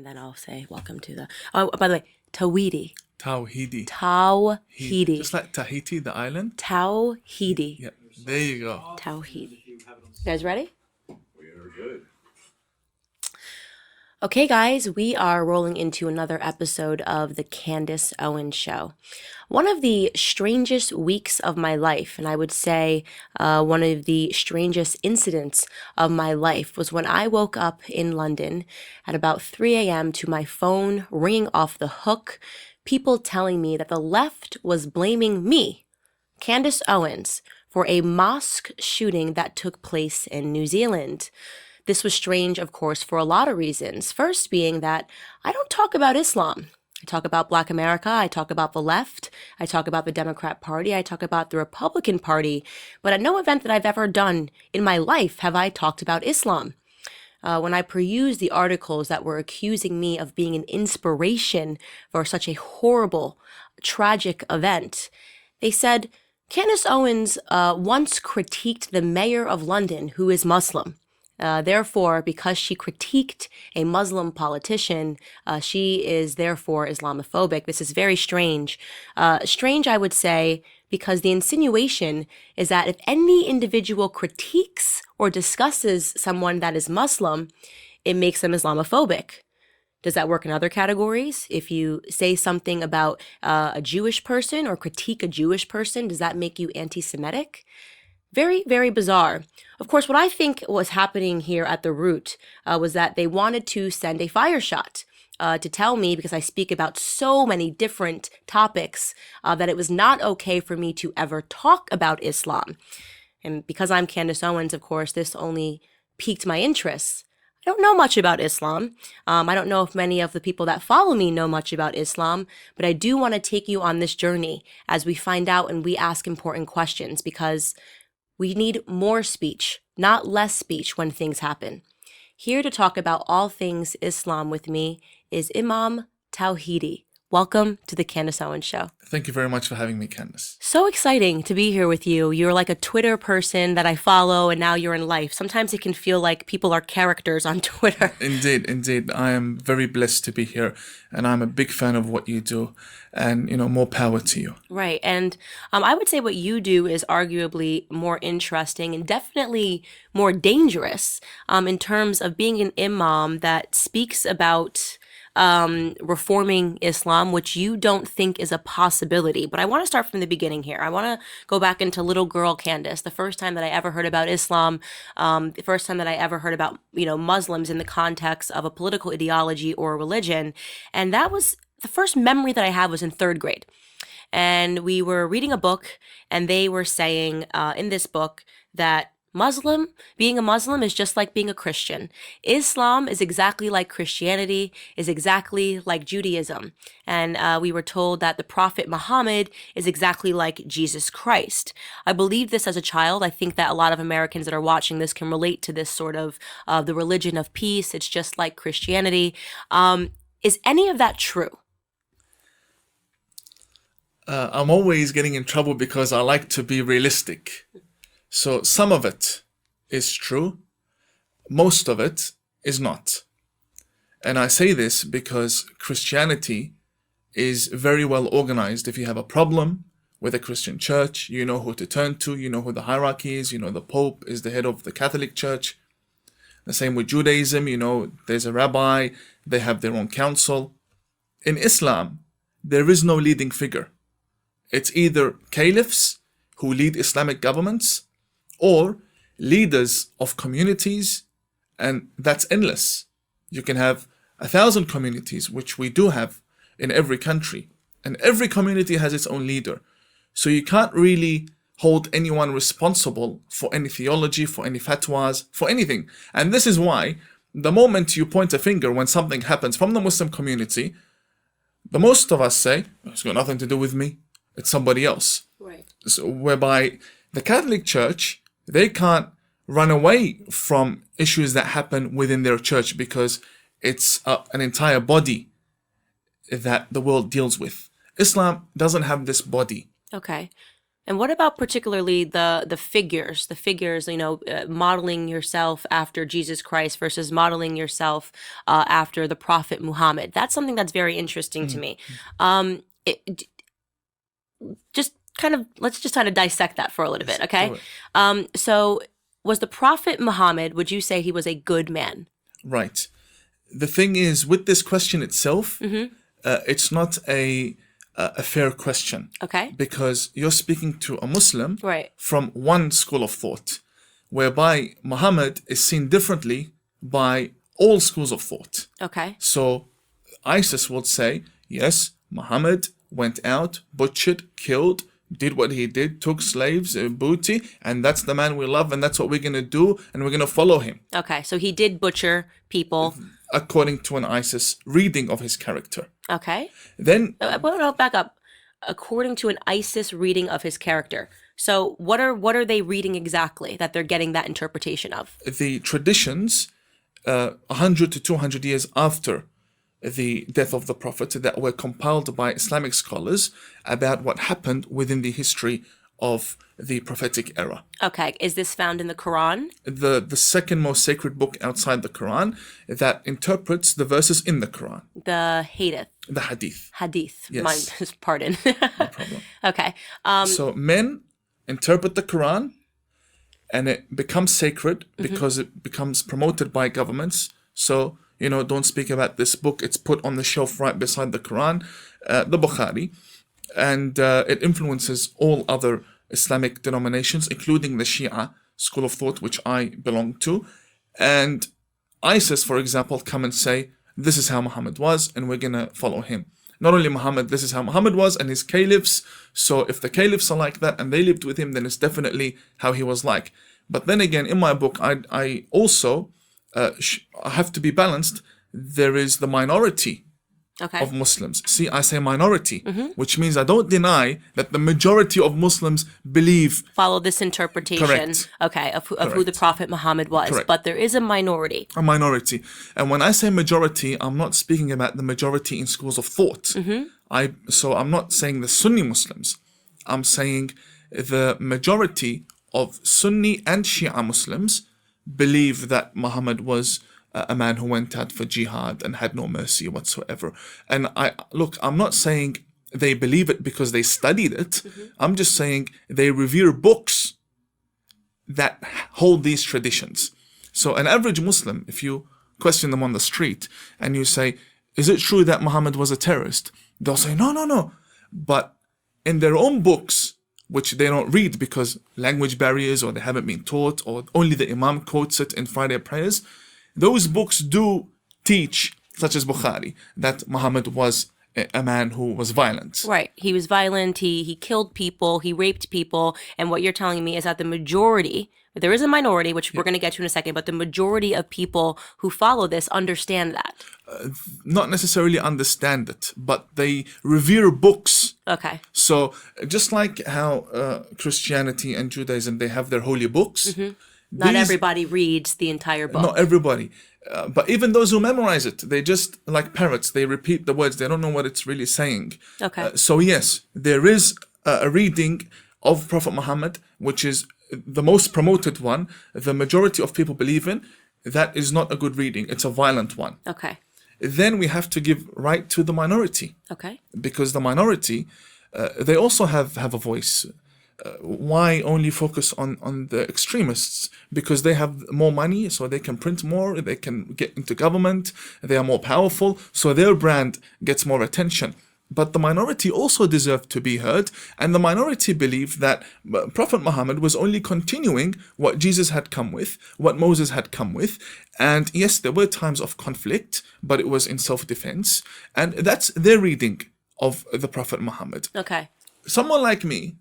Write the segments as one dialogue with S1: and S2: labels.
S1: then I'll say welcome to the. Oh, by the way, Tawhidi.
S2: Tawhidi.
S1: Tawhidi.
S2: Just like Tahiti, the island.
S1: Tawhidi.
S2: Yeah, there you go.
S1: Tawhidi. You guys ready?
S3: We are good.
S1: Okay, guys, we are rolling into another episode of the Candace Owens Show. One of the strangest weeks of my life, and I would say one of the strangest incidents of my life, was when I woke up in London at about 3 a.m. to my phone ringing off the hook, people telling me that the left was blaming me, Candace Owens, for a mosque shooting that took place in New Zealand. This was strange, of course, for a lot of reasons. First being that I don't talk about Islam. I talk about Black America. I talk about the left. I talk about the Democrat Party. I talk about the Republican Party. But at no event that I've ever done in my life have I talked about Islam. When I perused the articles that were accusing me of being an inspiration for such a horrible, tragic event, they said, Candace Owens once critiqued the mayor of London, who is Muslim. Therefore, because she critiqued a Muslim politician, she is therefore Islamophobic. This is very strange. Strange, I would say, because the insinuation is that if any individual critiques or discusses someone that is Muslim, it makes them Islamophobic. Does that work in other categories? If you say something about a Jewish person or critique a Jewish person, does that make you anti-Semitic? Very, very bizarre. Of course, what I think was happening here at the root was that they wanted to send a fire shot to tell me, because I speak about so many different topics, that it was not okay for me to ever talk about Islam. And because I'm Candace Owens, of course, this only piqued my interest. I don't know much about Islam. I don't know if many of the people that follow me know much about Islam, but I do want to take you on this journey as we find out and we ask important questions, because we need more speech, not less speech when things happen. Here to talk about all things Islam with me is Imam Tawhidi. Welcome to the Candace Owens Show.
S2: Thank you very much for having me, Candace.
S1: So exciting to be here with you. You're like a Twitter person that I follow, and now you're in life. Sometimes it can feel like people are characters on Twitter.
S2: Indeed. I am very blessed to be here, and I'm a big fan of what you do, and, more power to you.
S1: Right. And I would say what you do is arguably more interesting and definitely more dangerous in terms of being an imam that speaks about reforming Islam, which you don't think is a possibility. But I want to start from the beginning here. I want to go back into little girl Candace, the first time that I ever heard about Islam, the first time that I ever heard about, Muslims in the context of a political ideology or religion. And that was the first memory that I have was in third grade. And we were reading a book, and they were saying in this book that being a Muslim is just like being a Christian. Islam is exactly like Christianity, is exactly like Judaism. And we were told that the Prophet Muhammad is exactly like Jesus Christ. I believed this as a child. I think that a lot of Americans that are watching this can relate to this sort of the religion of peace. It's just like Christianity. Is any of that true?
S2: I'm always getting in trouble because I like to be realistic. So some of it is true, most of it is not. And I say this because Christianity is very well organized. If you have a problem with a Christian church, you know who to turn to, you know who the hierarchy is, the Pope is the head of the Catholic Church. The same with Judaism, there's a rabbi, they have their own council. In Islam, there is no leading figure. It's either caliphs who lead Islamic governments, or leaders of communities, and that's endless. You can have 1,000 communities, which we do have in every country, and every community has its own leader. So you can't really hold anyone responsible for any theology, for any fatwas, for anything. And this is why the moment you point a finger when something happens from the Muslim community, the most of us say, it's got nothing to do with me, it's somebody else.
S1: Right.
S2: So, whereby the Catholic Church, they can't run away from issues that happen within their church because it's an entire body that the world deals with. Islam doesn't have this body.
S1: Okay. And what about particularly the figures, modeling yourself after Jesus Christ versus modeling yourself after the Prophet Muhammad? That's something that's very interesting to me. It, just let's just kind of dissect that for a little bit, okay? So was the Prophet Muhammad, would you say he was a good man?
S2: Right. The thing is, with this question itself, it's not a fair question.
S1: Okay.
S2: Because you're speaking to a Muslim
S1: Right.
S2: from one school of thought, whereby Muhammad is seen differently by all schools of thought.
S1: Okay.
S2: So ISIS would say, yes, Muhammad went out, butchered, killed, did what he did, took slaves, booty, and that's the man we love, and that's what we're going to do, and we're going to follow him.
S1: Okay, so he did butcher people.
S2: According to an ISIS reading of his character.
S1: Okay.
S2: Then...
S1: no, back up. According to an ISIS reading of his character. So what are they reading exactly that they're getting that interpretation of?
S2: The traditions, 100 to 200 years after the death of the Prophet, that were compiled by Islamic scholars about what happened within the history of the prophetic era.
S1: Okay, is this found in the Quran?
S2: The second most sacred book outside the Quran that interprets the verses in the Quran.
S1: The Hadith.
S2: The Hadith.
S1: Hadith.
S2: Yes.
S1: Pardon.
S2: No problem.
S1: Okay.
S2: So men interpret the Quran, and it becomes sacred because it becomes promoted by governments. So, don't speak about this book. It's put on the shelf right beside the Quran, the Bukhari, and it influences all other Islamic denominations, including the Shia school of thought, which I belong to. And ISIS, for example, come and say, this is how Muhammad was, and we're going to follow him. Not only Muhammad, this is how Muhammad was and his caliphs. So if the caliphs are like that and they lived with him, then it's definitely how he was like. But then again, in my book, I also I have to be balanced. There is the minority of Muslims. See, I say minority, which means I don't deny that the majority of Muslims
S1: follow this interpretation.
S2: Correct.
S1: Okay, of who the Prophet Muhammad was.
S2: Correct.
S1: But there is a minority.
S2: A minority. And when I say majority, I'm not speaking about the majority in schools of thought. So I'm not saying the Sunni Muslims. I'm saying the majority of Sunni and Shia Muslims believe that Muhammad was a man who went out for jihad and had no mercy whatsoever. And I'm not saying they believe it because they studied it. I'm just saying they revere books that hold these traditions. So an average Muslim, if you question them on the street and you say, is it true that Muhammad was a terrorist? They'll say, no. But in their own books, which they don't read because language barriers or they haven't been taught or only the Imam quotes it in Friday prayers, those books do teach, such as Bukhari, that Muhammad was a man who was violent.
S1: Right. He was violent. He killed people. He raped people. And what you're telling me is that the majority, there is a minority, which we're going to get to in a second, but the majority of people who follow this understand that.
S2: Not necessarily understand it, but they revere books.
S1: Okay.
S2: So just like how Christianity and Judaism, they have their holy books.
S1: Not everybody reads the entire book.
S2: Not everybody. But even those who memorize it, they just, like parrots, they repeat the words. They don't know what it's really saying.
S1: Okay.
S2: So yes, there is a reading of Prophet Muhammad, which is the most promoted one. The majority of people believe in. That is not a good reading. It's a violent one.
S1: Okay.
S2: Then we have to give right to the minority.
S1: Okay.
S2: Because the minority, they also have a voice. Why only focus on the extremists? Because they have more money, so they can print more, they can get into government, they are more powerful, so their brand gets more attention. But the minority also deserve to be heard, and the minority believe that Prophet Muhammad was only continuing what Jesus had come with, what Moses had come with. And yes, there were times of conflict, but it was in self-defense. And that's their reading of the Prophet Muhammad.
S1: Okay.
S2: Someone like me,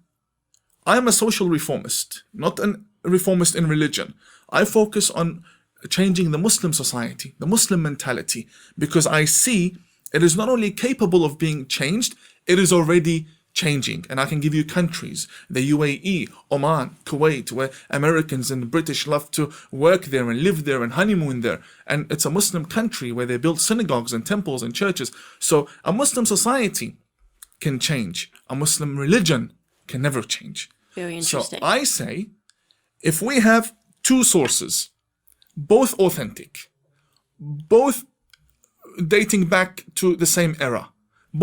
S2: I'm a social reformist, not a reformist in religion. I focus on changing the Muslim society, the Muslim mentality, because I see it is not only capable of being changed, it is already changing. And I can give you countries, the UAE, Oman, Kuwait, where Americans and British love to work there and live there and honeymoon there. And it's a Muslim country where they build synagogues and temples and churches. So a Muslim society can change. A Muslim religion can never change.
S1: Very
S2: So
S1: interesting.
S2: I say, if we have two sources, both authentic, both dating back to the same era,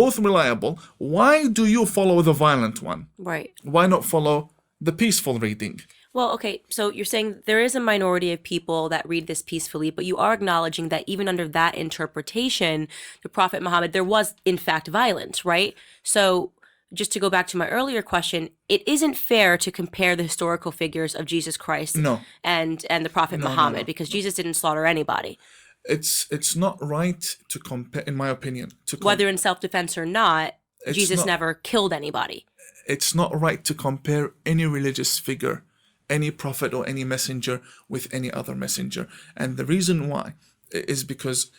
S2: both reliable, why do you follow the violent one?
S1: Right.
S2: Why not follow the peaceful reading?
S1: Well, okay, so you're saying there is a minority of people that read this peacefully, but you are acknowledging that even under that interpretation, the Prophet Muhammad, there was in fact violence, right? So just to go back to my earlier question, it isn't fair to compare the historical figures of Jesus Christ
S2: No.
S1: and the Prophet
S2: No, no,
S1: Muhammad
S2: no.
S1: because Jesus didn't slaughter anybody.
S2: It's not right to compare, in my opinion,
S1: Whether in self-defense or not, Jesus
S2: not-
S1: never killed anybody.
S2: it's not right to compare any religious figure, any prophet or any messenger with any other messenger. And the reason why is because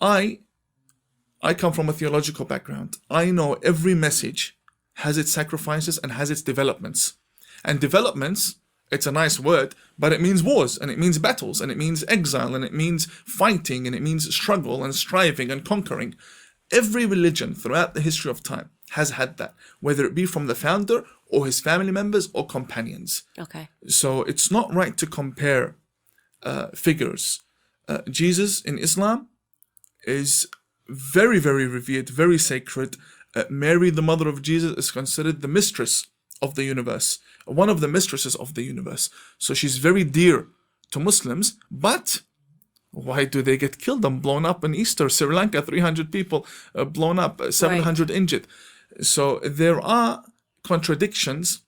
S2: I come from a theological background. I know every message has its sacrifices and has its developments. And developments, it's a nice word, but it means wars, and it means battles, and it means exile, and it means fighting, and it means struggle and striving and conquering. Every religion throughout the history of time has had that, whether it be from the founder or his family members or companions.
S1: Okay.
S2: So it's not right to compare figures. Jesus in Islam is very, very revered, very sacred. Mary, the mother of Jesus, is considered the mistress of the universe, one of the mistresses of the universe. So she's very dear to Muslims, but why do they get killed and blown up in Easter? Sri Lanka, 300 people blown up, 700 injured. So there are contradictions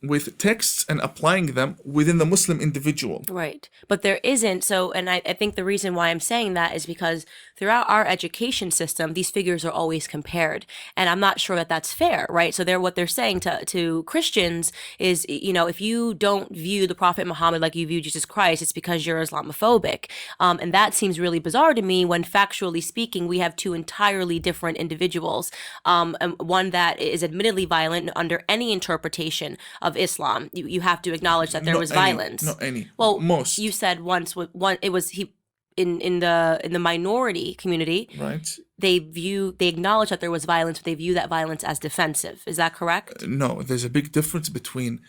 S2: with texts and applying them within the Muslim individual.
S1: Right. But there isn't. So, and I think the reason why I'm saying that is because throughout our education system, these figures are always compared. And I'm not sure that that's fair, right? So what they're saying to Christians is, you know, if you don't view the Prophet Muhammad like you view Jesus Christ, it's because you're Islamophobic. And that seems really bizarre to me when factually speaking, we have two entirely different individuals. And one that is admittedly violent under any interpretation of Islam. You have to acknowledge that there was violence.
S2: Not any.
S1: Well,
S2: most.
S1: you said once it was he in the minority community.
S2: Right.
S1: They acknowledge that there was violence, but they view that violence as defensive. Is that correct?
S2: No, there's a big difference between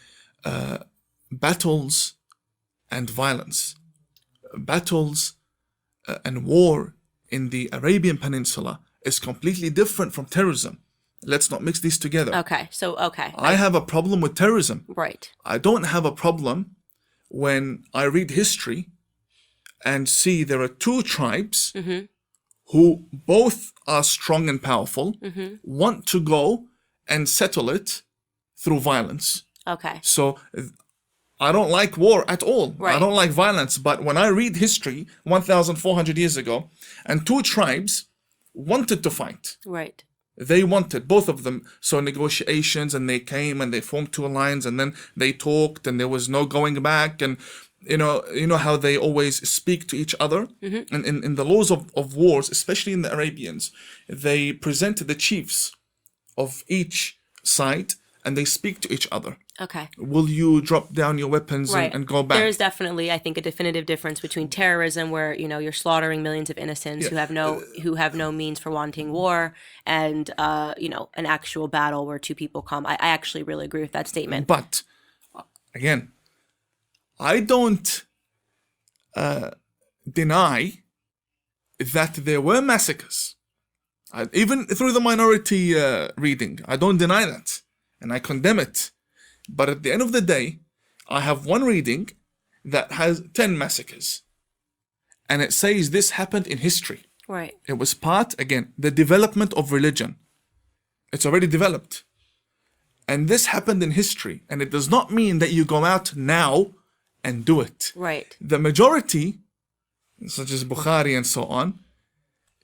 S2: battles and violence. Battles and war in the Arabian Peninsula is completely different from terrorism. Let's not mix these together.
S1: Okay.
S2: I have a problem with terrorism.
S1: Right.
S2: I don't have a problem when I read history and see there are two tribes who both are strong and powerful, want to go and settle it through violence.
S1: Okay.
S2: So I don't like war at all.
S1: Right.
S2: I don't like violence. But when I read history 1,400 years ago, and two tribes wanted to fight.
S1: Right.
S2: They wanted, both of them, so negotiations, and they came and they formed two lines, and then they talked, and there was no going back. And you know how they always speak to each other. And in the laws of wars, especially in the Arabians, they present the chiefs of each side and they speak to each other.
S1: Okay.
S2: Will you drop down your weapons and go back?
S1: There is definitely, I think, a definitive difference between terrorism, where you're slaughtering millions of innocents who have no means for wanting war, and an actual battle where two people come. I actually really agree with that statement.
S2: But again, I don't deny that there were massacres, even through the minority reading. I don't deny that, and I condemn it. But at the end of the day, I have one reading that has 10 massacres. And it says this happened in history.
S1: Right.
S2: It was part, again, the development of religion. It's already developed. And this happened in history. And it does not mean that you go out now and do it.
S1: Right.
S2: The majority, such as Bukhari and so on,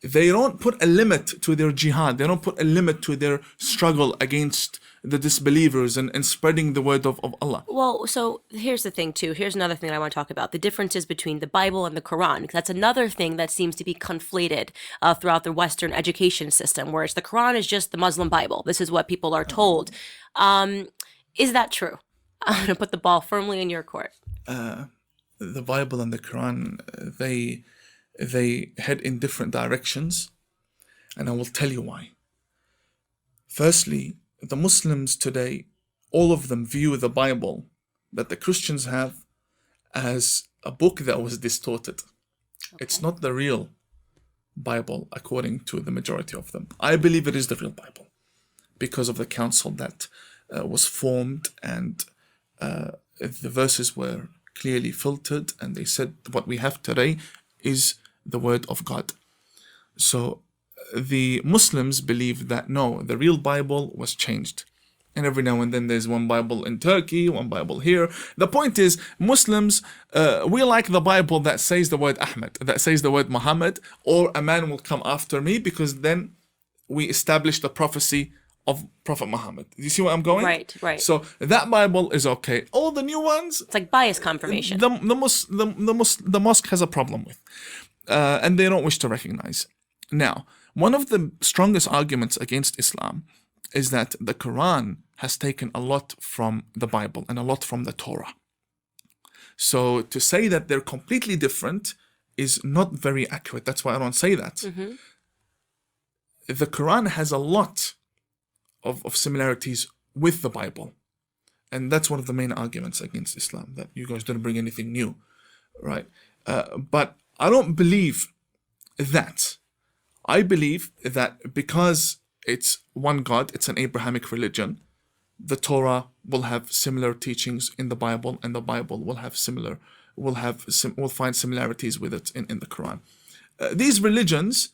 S2: they don't put a limit to their jihad. They don't put a limit to their struggle against the disbelievers and spreading the word of Allah.
S1: Well, so here's the thing too. Here's another thing that I want to talk about. The differences between the Bible and the Quran. That's another thing that seems to be conflated throughout the Western education system, whereas the Quran is just the Muslim Bible. This is what people are told. Is that true? I'm going to put the ball firmly in your court.
S2: The Bible and the Quran, they head in different directions, and I will tell you why. Firstly, the Muslims today all of them view the Bible that the Christians have as a book that was distorted.
S1: Okay.
S2: It's not the real Bible according to the majority of them. I believe it is the real Bible because of the council that was formed, and the verses were clearly filtered, and they said what we have today is the word of God. So the Muslims believe that no, the real Bible was changed. And every now and then there's one Bible in Turkey, one Bible here. The point is, Muslims, we like the Bible that says the word Ahmed, that says the word Muhammad, or a man will come after me, because then we establish the prophecy of Prophet Muhammad. Do you see where I'm going?
S1: Right.
S2: So that Bible is okay. All the new ones,
S1: it's like bias confirmation.
S2: The mosque has a problem with, and they don't wish to recognize. Now, one of the strongest arguments against Islam is that the Quran has taken a lot from the Bible and a lot from the Torah. So to say that they're completely different is not very accurate. That's why I don't say that.
S1: Mm-hmm.
S2: The Quran has a lot of similarities with the Bible. And that's one of the main arguments against Islam, that you guys didn't bring anything new, right? But I don't believe that. I believe that because it's one God, it's an Abrahamic religion, the Torah will have similar teachings in the Bible, and the Bible will have will find similarities with it in the Quran. These religions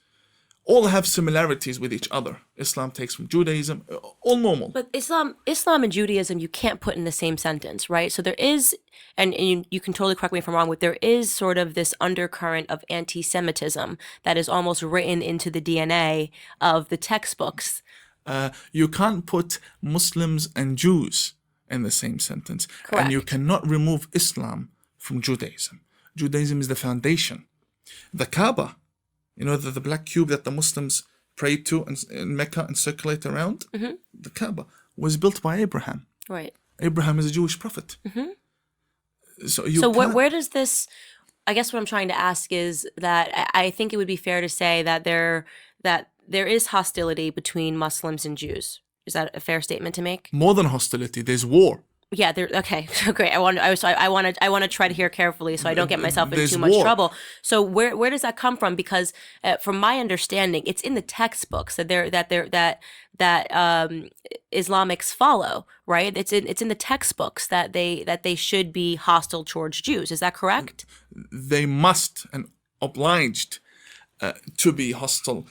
S2: all have similarities with each other. Islam takes from Judaism, all normal.
S1: But Islam and Judaism, you can't put in the same sentence, right? So there is, and you can totally correct me if I'm wrong, but there is sort of this undercurrent of anti-Semitism that is almost written into the DNA of the textbooks.
S2: You can't put Muslims and Jews in the same sentence.
S1: Correct.
S2: And you cannot remove Islam from Judaism. Judaism is the foundation. The Kaaba, you know, the black cube that the Muslims pray to in Mecca and circulate around,
S1: Mm-hmm.
S2: the Kaaba was built by Abraham.
S1: Right.
S2: Abraham is a Jewish prophet.
S1: Mm-hmm.
S2: So
S1: where does this, I guess what I'm trying to ask is that I think it would be fair to say that there is hostility between Muslims and Jews. Is that a fair statement to make?
S2: more than hostility, there's war.
S1: Yeah, okay, great. I want to try to hear carefully so I don't get myself in
S2: There's
S1: too much
S2: war.
S1: trouble. So where does that come from? Because from my understanding, it's in the textbooks that Islamics follow, right? It's in the textbooks that they should be hostile towards Jews. Is that correct?
S2: They must and obliged to be hostile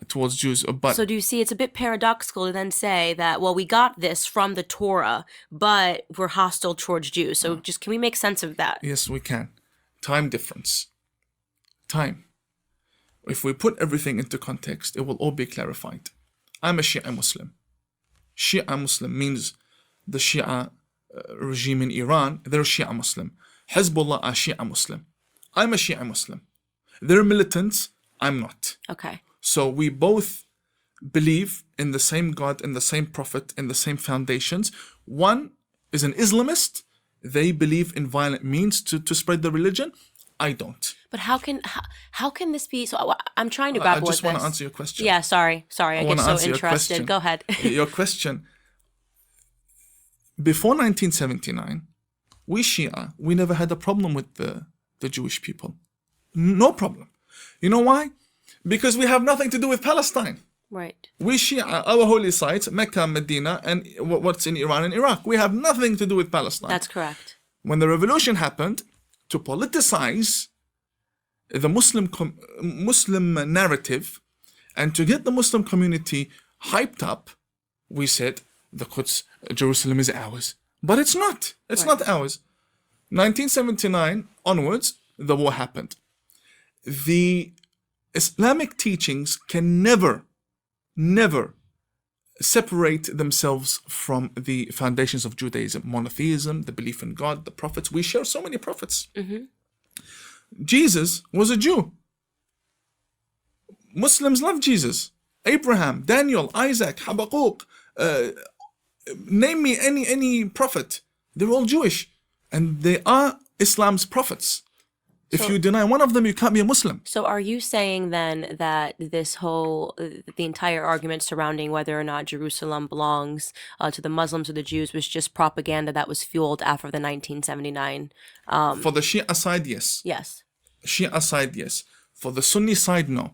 S2: towards Jews. But
S1: So do you see it's a bit paradoxical to then say that, well, we got this from the Torah, but we're hostile towards Jews. So just can we make sense of that?
S2: yes, we can. Time difference. Time. If we put everything into context, it will all be clarified. I'm a Shia Muslim. Shia Muslim means the Shia regime in Iran, they're Shia Muslim. Hezbollah are Shia Muslim. I'm a Shia Muslim. They're militants, I'm not.
S1: Okay.
S2: So we both believe in the same God, in the same Prophet, in the same foundations. One is an Islamist. They believe in violent means to spread the religion. I don't.
S1: But how can this be? So I'm trying to
S2: I
S1: grapple with
S2: just want
S1: this.
S2: to answer your question.
S1: Yeah, sorry. I get
S2: wanna
S1: so
S2: answer your
S1: interested.
S2: question.
S1: Go ahead.
S2: Your question. Before 1979, we Shia, we never had a problem with the Jewish people. No problem. You know why? Because we have nothing to do with Palestine.
S1: Right.
S2: We Shia, our holy sites, Mecca, Medina, and what's in Iran and Iraq, we have nothing to do with Palestine.
S1: That's correct.
S2: When the revolution happened, to politicize the Muslim narrative and to get the Muslim community hyped up, we said the Quds, Jerusalem is ours. But it's not. It's
S1: Right.
S2: not ours. 1979 onwards, the war happened. The Islamic teachings can never separate themselves from the foundations of Judaism, monotheism, the belief in God, the prophets. We share so many prophets.
S1: Mm-hmm.
S2: Jesus was a Jew. Muslims love Jesus. Abraham, Daniel, Isaac, Habakkuk, name me any prophet. They're all Jewish. And they are Islam's prophets. If you deny one of them, you can't be a Muslim.
S1: So are you saying then that the entire argument surrounding whether or not Jerusalem belongs to the Muslims or the Jews was just propaganda that was fueled after the 1979?
S2: For the Shia side, yes.
S1: Yes.
S2: Shia side, yes. For the Sunni side, no.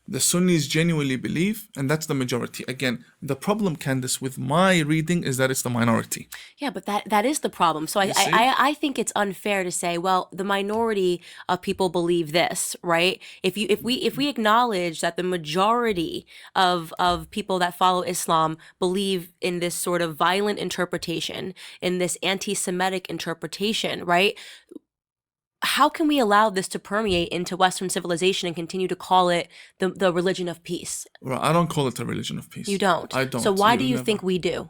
S2: The Sunnis genuinely believe, and that's the majority. Again, the problem, Candace, with my reading is that it's the minority.
S1: Yeah, but that is the problem. So I think it's unfair to say, well, the minority of people believe this, right? If we acknowledge that the majority of people that follow Islam believe in this sort of violent interpretation, in this anti-Semitic interpretation, right? How can we allow this to permeate into Western civilization and continue to call it the religion of peace?
S2: Well, I don't call it a religion of peace.
S1: You don't?
S2: I don't.
S1: So why do you
S2: never.
S1: think we do?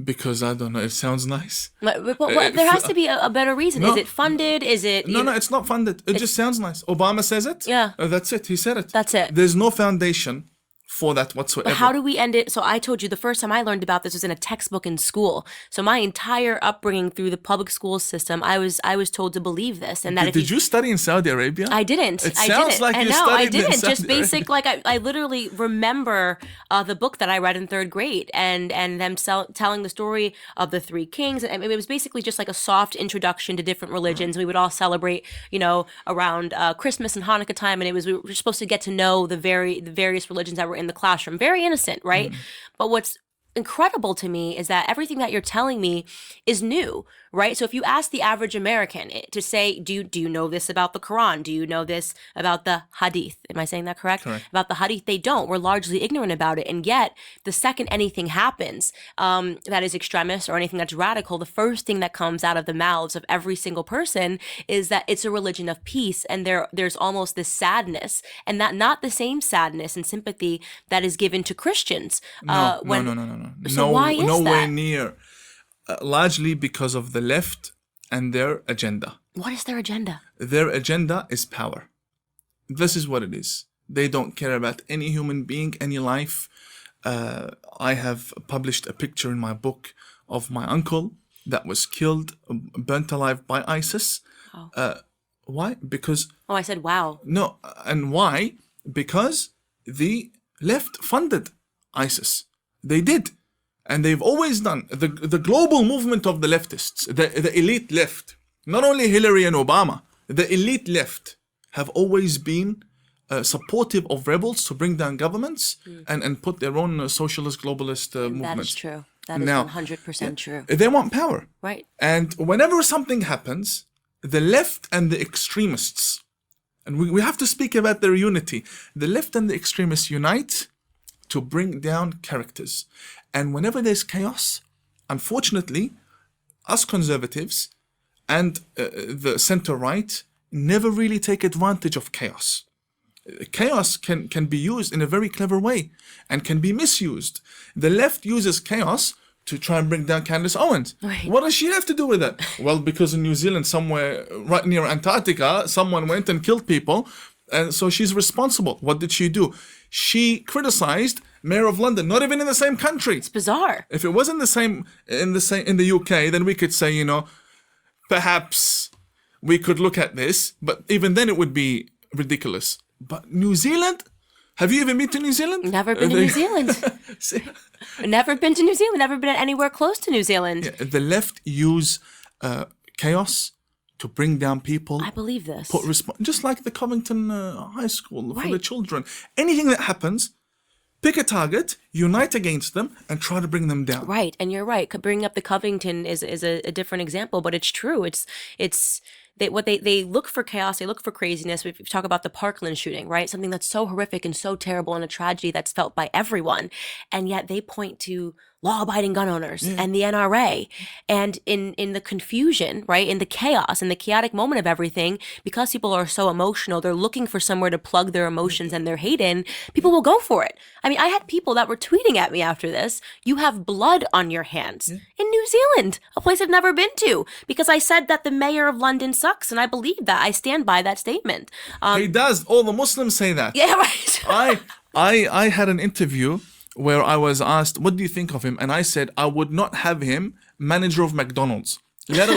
S2: Because I don't know. It sounds nice.
S1: But there has to be a better reason.
S2: No.
S1: Is it funded? Is it...
S2: No, it's not funded. It just sounds nice. Obama says it.
S1: Yeah.
S2: That's it. He said it.
S1: That's it.
S2: There's no foundation for that whatsoever.
S1: But how do we end it? So I told you the first time I learned about this was in a textbook in school. So my entire upbringing through the public school system, I was told to believe this, and that
S2: Did you study in Saudi Arabia?
S1: I didn't.
S2: It sounds like you studied in Saudi
S1: Just basic, like I literally remember the book that I read in third grade, and them telling the story of the three kings. And it was basically just like a soft introduction to different religions. We would all celebrate, around Christmas and Hanukkah time, and we were supposed to get to know the various religions that were in the classroom. Very innocent, right? But what's incredible to me is that everything that you're telling me is new, right? So if you ask the average American to say, do you know this about the Quran? Do you know this about the Hadith? Am I saying that correct?
S2: Correct.
S1: About the Hadith, they don't. We're largely ignorant about it. And yet, the second anything happens that is extremist or anything that's radical, the first thing that comes out of the mouths of every single person is that it's a religion of peace. And there's almost this sadness, and that not the same sadness and sympathy that is given to Christians.
S2: No.
S1: So why is
S2: nowhere
S1: that?
S2: near. Largely because of the left and their agenda.
S1: What is their agenda?
S2: Their agenda is power. This is what it is. They don't care about any human being, any life. I have published a picture in my book of my uncle that was killed, burnt alive by ISIS.
S1: Oh.
S2: Why? Because...
S1: Oh, I said, wow.
S2: No, and why? Because the left funded ISIS. They did. And they've always done. The global movement of the leftists, the elite left, not only Hillary and Obama, the elite left have always been supportive of rebels to bring down governments and put their own socialist, globalist movements.
S1: That is true. That is
S2: Now,
S1: 100% true.
S2: They want power.
S1: Right.
S2: And whenever something happens, the left and the extremists, and we have to speak about their unity, the left and the extremists unite to bring down characters. And whenever there's chaos, unfortunately, us conservatives and the center-right never really take advantage of chaos. Chaos can be used in a very clever way and can be misused. The left uses chaos to try and bring down Candace Owens.
S1: Right.
S2: What does she have to do with that? Well, because in New Zealand, somewhere right near Antarctica, someone went and killed people, and so she's responsible. What did she do? She criticized Mayor of London, not even in the same country.
S1: It's bizarre.
S2: If it was in the UK, then we could say, perhaps we could look at this, but even then it would be ridiculous. But New Zealand? Have you even been to New Zealand?
S1: Never been to New Zealand. Never been to New Zealand. Never been anywhere close to New Zealand.
S2: Yeah, the left use chaos to bring down people.
S1: I believe this.
S2: Just like the Covington High School for the
S1: Right.
S2: children. Anything that happens, pick a target, unite against them, and try to bring them down.
S1: Right, and you're right. Bringing up the Covington is a different example, but it's true. They look for chaos, they look for craziness. We talk about the Parkland shooting, right? Something that's so horrific and so terrible and a tragedy that's felt by everyone, and yet they point to law-abiding gun owners and the NRA. And in the confusion, right, in the chaos, in the chaotic moment of everything, because people are so emotional, they're looking for somewhere to plug their emotions and their hate in, people will go for it. I mean, I had people that were tweeting at me after this, "You have blood on your hands." In New Zealand, a place I've never been to, because I said that the mayor of London sucks, and I believe that. I stand by that statement.
S2: He does. All the Muslims say that.
S1: Yeah, right.
S2: I had an interview where I was asked, what do you think of him? And I said, I would not have him manager of McDonald's. Let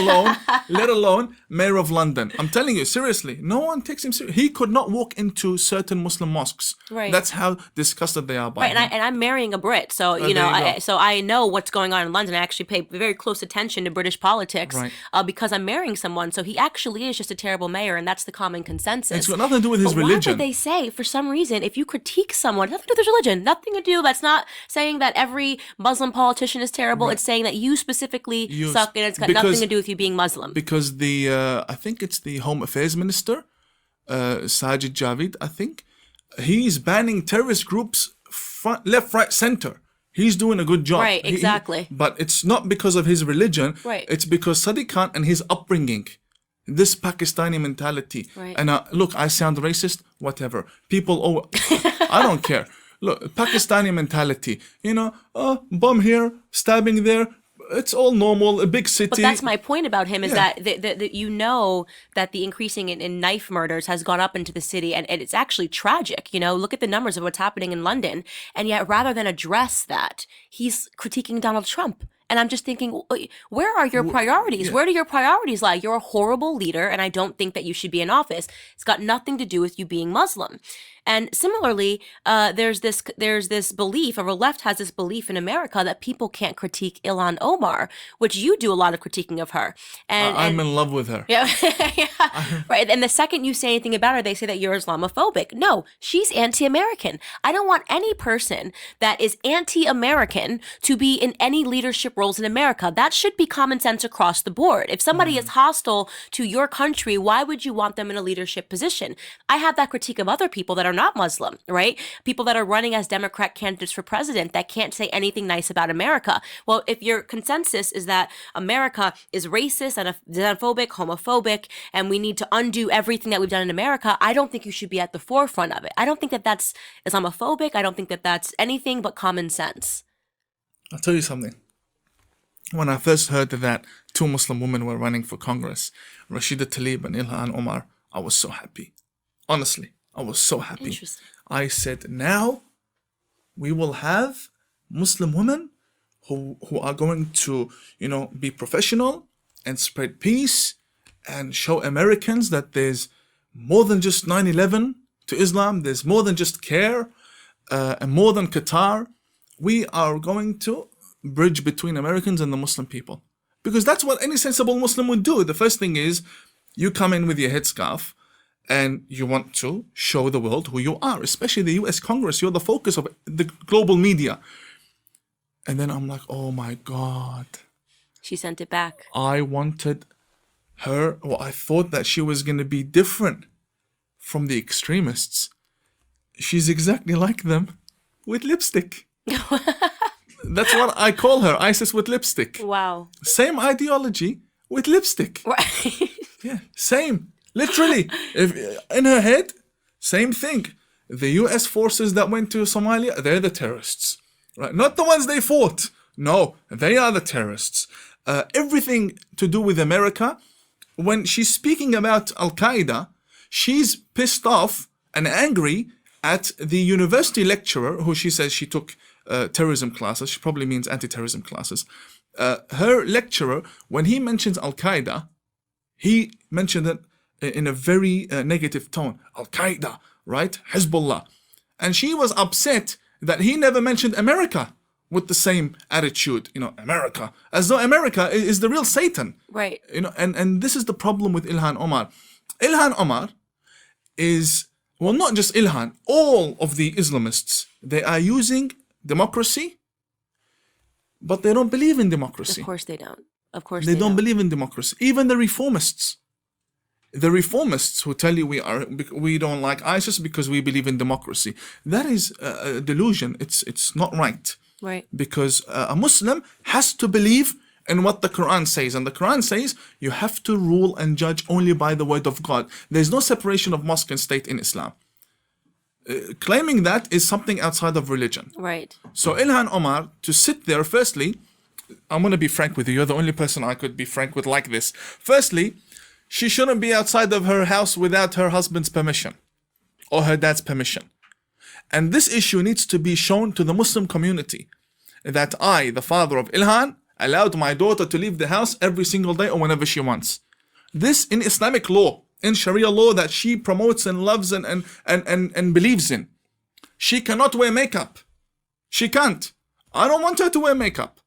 S2: alone mayor of London. I'm telling you, seriously, no one takes him seriously. He could not walk into certain Muslim mosques.
S1: Right.
S2: That's how disgusted they are by him.
S1: And I'm marrying a Brit, so so I know what's going on in London. I actually pay very close attention to British politics,
S2: Right.
S1: Because I'm marrying someone. So he actually is just a terrible mayor, and that's the common consensus.
S2: It's got nothing to do with his
S1: But
S2: religion.
S1: why would they say, for some reason, if you critique someone, nothing to do with their religion, nothing to do. That's not saying that every Muslim politician is terrible. It's saying that you specifically suck, and it's got nothing to do with you being Muslim.
S2: Because I think it's the Home Affairs Minister, Sajid Javid, I think, he's banning terrorist groups front, left, right, center. He's doing a good job.
S1: Right, exactly.
S2: But it's not because of his religion.
S1: Right.
S2: It's because Sadiq Khan and his upbringing. This Pakistani mentality.
S1: Right.
S2: And look, I sound racist, whatever. People, I don't care. Look, Pakistani mentality. Bomb here, stabbing there. It's all normal, a big city.
S1: But that's my point about him is that you know that the increasing in knife murders has gone up into the city, and it's actually tragic. Look at the numbers of what's happening in London, and yet rather than address that, he's critiquing Donald Trump. And I'm just thinking, where are your priorities? Where do your priorities lie? You're a horrible leader, and I don't think that you should be in office. It's got nothing to do with you being Muslim. And similarly, there's this belief, or the left has this belief in America that people can't critique Ilhan Omar, which you do a lot of critiquing of her. And
S2: I'm in love with her.
S1: Yeah, right. And the second you say anything about her, they say that you're Islamophobic. No, she's anti-American. I don't want any person that is anti-American to be in any leadership roles in America. That should be common sense across the board. If somebody is hostile to your country, why would you want them in a leadership position? I have that critique of other people that are not Muslim, right? People that are running as Democrat candidates for president that can't say anything nice about America. Well, if your consensus is that America is racist and xenophobic, homophobic, and we need to undo everything that we've done in America, I don't think you should be at the forefront of it. I don't think that that's Islamophobic. I don't think that that's anything but common sense.
S2: I'll tell you something. When I first heard that two Muslim women were running for Congress, Rashida Tlaib and Ilhan Omar, I was so happy. Honestly, I was so happy.
S1: Interesting.
S2: I said, now we will have Muslim women who are going to, be professional and spread peace and show Americans that there's more than just 9/11 to Islam. There's more than just CARE and more than Qatar. We are going to bridge between Americans and the Muslim people. Because that's what any sensible Muslim would do. The first thing is you come in with your headscarf and you want to show the world who you are, especially the US Congress. You're the focus of the global media. And then I'm like, oh my God.
S1: She sent it back.
S2: I wanted her, I thought that she was going to be different from the extremists. She's exactly like them with lipstick. That's what I call her, ISIS with lipstick.
S1: Wow.
S2: Same ideology with lipstick.
S1: Right.
S2: Yeah, same. Literally. In her head, same thing. The US forces that went to Somalia, they're the terrorists. Right? Not the ones they fought. No, they are the terrorists. Everything to do with America, when she's speaking about Al-Qaeda, she's pissed off and angry at the university lecturer who she says she took terrorism classes. She probably means anti-terrorism classes. Her lecturer, when he mentions Al-Qaeda, he mentioned it in a very negative tone. Al-Qaeda, right? Hezbollah. And she was upset that he never mentioned America with the same attitude, America, as though America is the real Satan.
S1: Right.
S2: And this is the problem with Ilhan Omar. Ilhan Omar is, well, not just Ilhan, all of the Islamists, they are using democracy, but they don't believe in democracy.
S1: Of course they don't. Of course
S2: they don't believe in democracy. Even the reformists who tell you we don't like ISIS because we believe in democracy, that is a delusion. It's not right.
S1: Right.
S2: Because a Muslim has to believe in what the Quran says, and the Quran says you have to rule and judge only by the word of God. There's no separation of mosque and state in Islam. Claiming that is something outside of religion.
S1: Right.
S2: So Ilhan Omar, to sit there, firstly, I'm going to be frank with you. You're the only person I could be frank with like this. Firstly, she shouldn't be outside of her house without her husband's permission or her dad's permission. And this issue needs to be shown to the Muslim community that I, the father of Ilhan, allowed my daughter to leave the house every single day or whenever she wants. This in Islamic law, in Sharia law that she promotes and loves and believes in. She cannot wear makeup. She can't. I don't want her to wear makeup.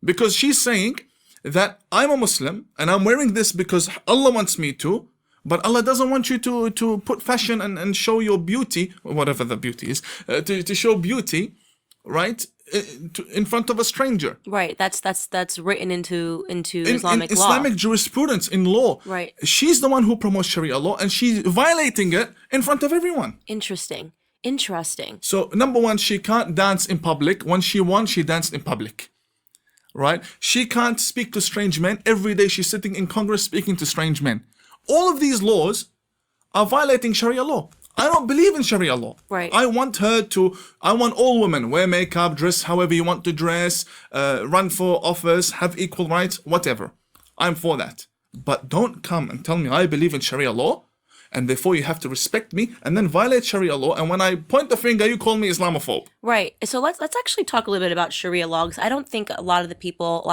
S2: Because she's saying that I'm a Muslim and I'm wearing this because Allah wants me to, but Allah doesn't want you to put fashion and show your beauty, whatever the beauty is, to show beauty, right, in front of a stranger.
S1: Right. That's written into Islamic
S2: in
S1: law.
S2: Islamic jurisprudence, in law.
S1: Right.
S2: She's the one who promotes Sharia law and she's violating it in front of everyone.
S1: Interesting.
S2: So number one, she can't dance in public. When she won, she danced in public. Right? She can't speak to strange men. Every day she's sitting in Congress speaking to strange men. All of these laws are violating Sharia law. I don't believe in Sharia law.
S1: Right.
S2: I want all women wear makeup, dress however you want to dress, run for office, have equal rights, whatever. I'm for that. But don't come and tell me I believe in Sharia law and therefore you have to respect me and then violate Sharia law. And when I point the finger, you call me Islamophobe.
S1: Right. So let's actually talk a little bit about Sharia law, because I don't think a lot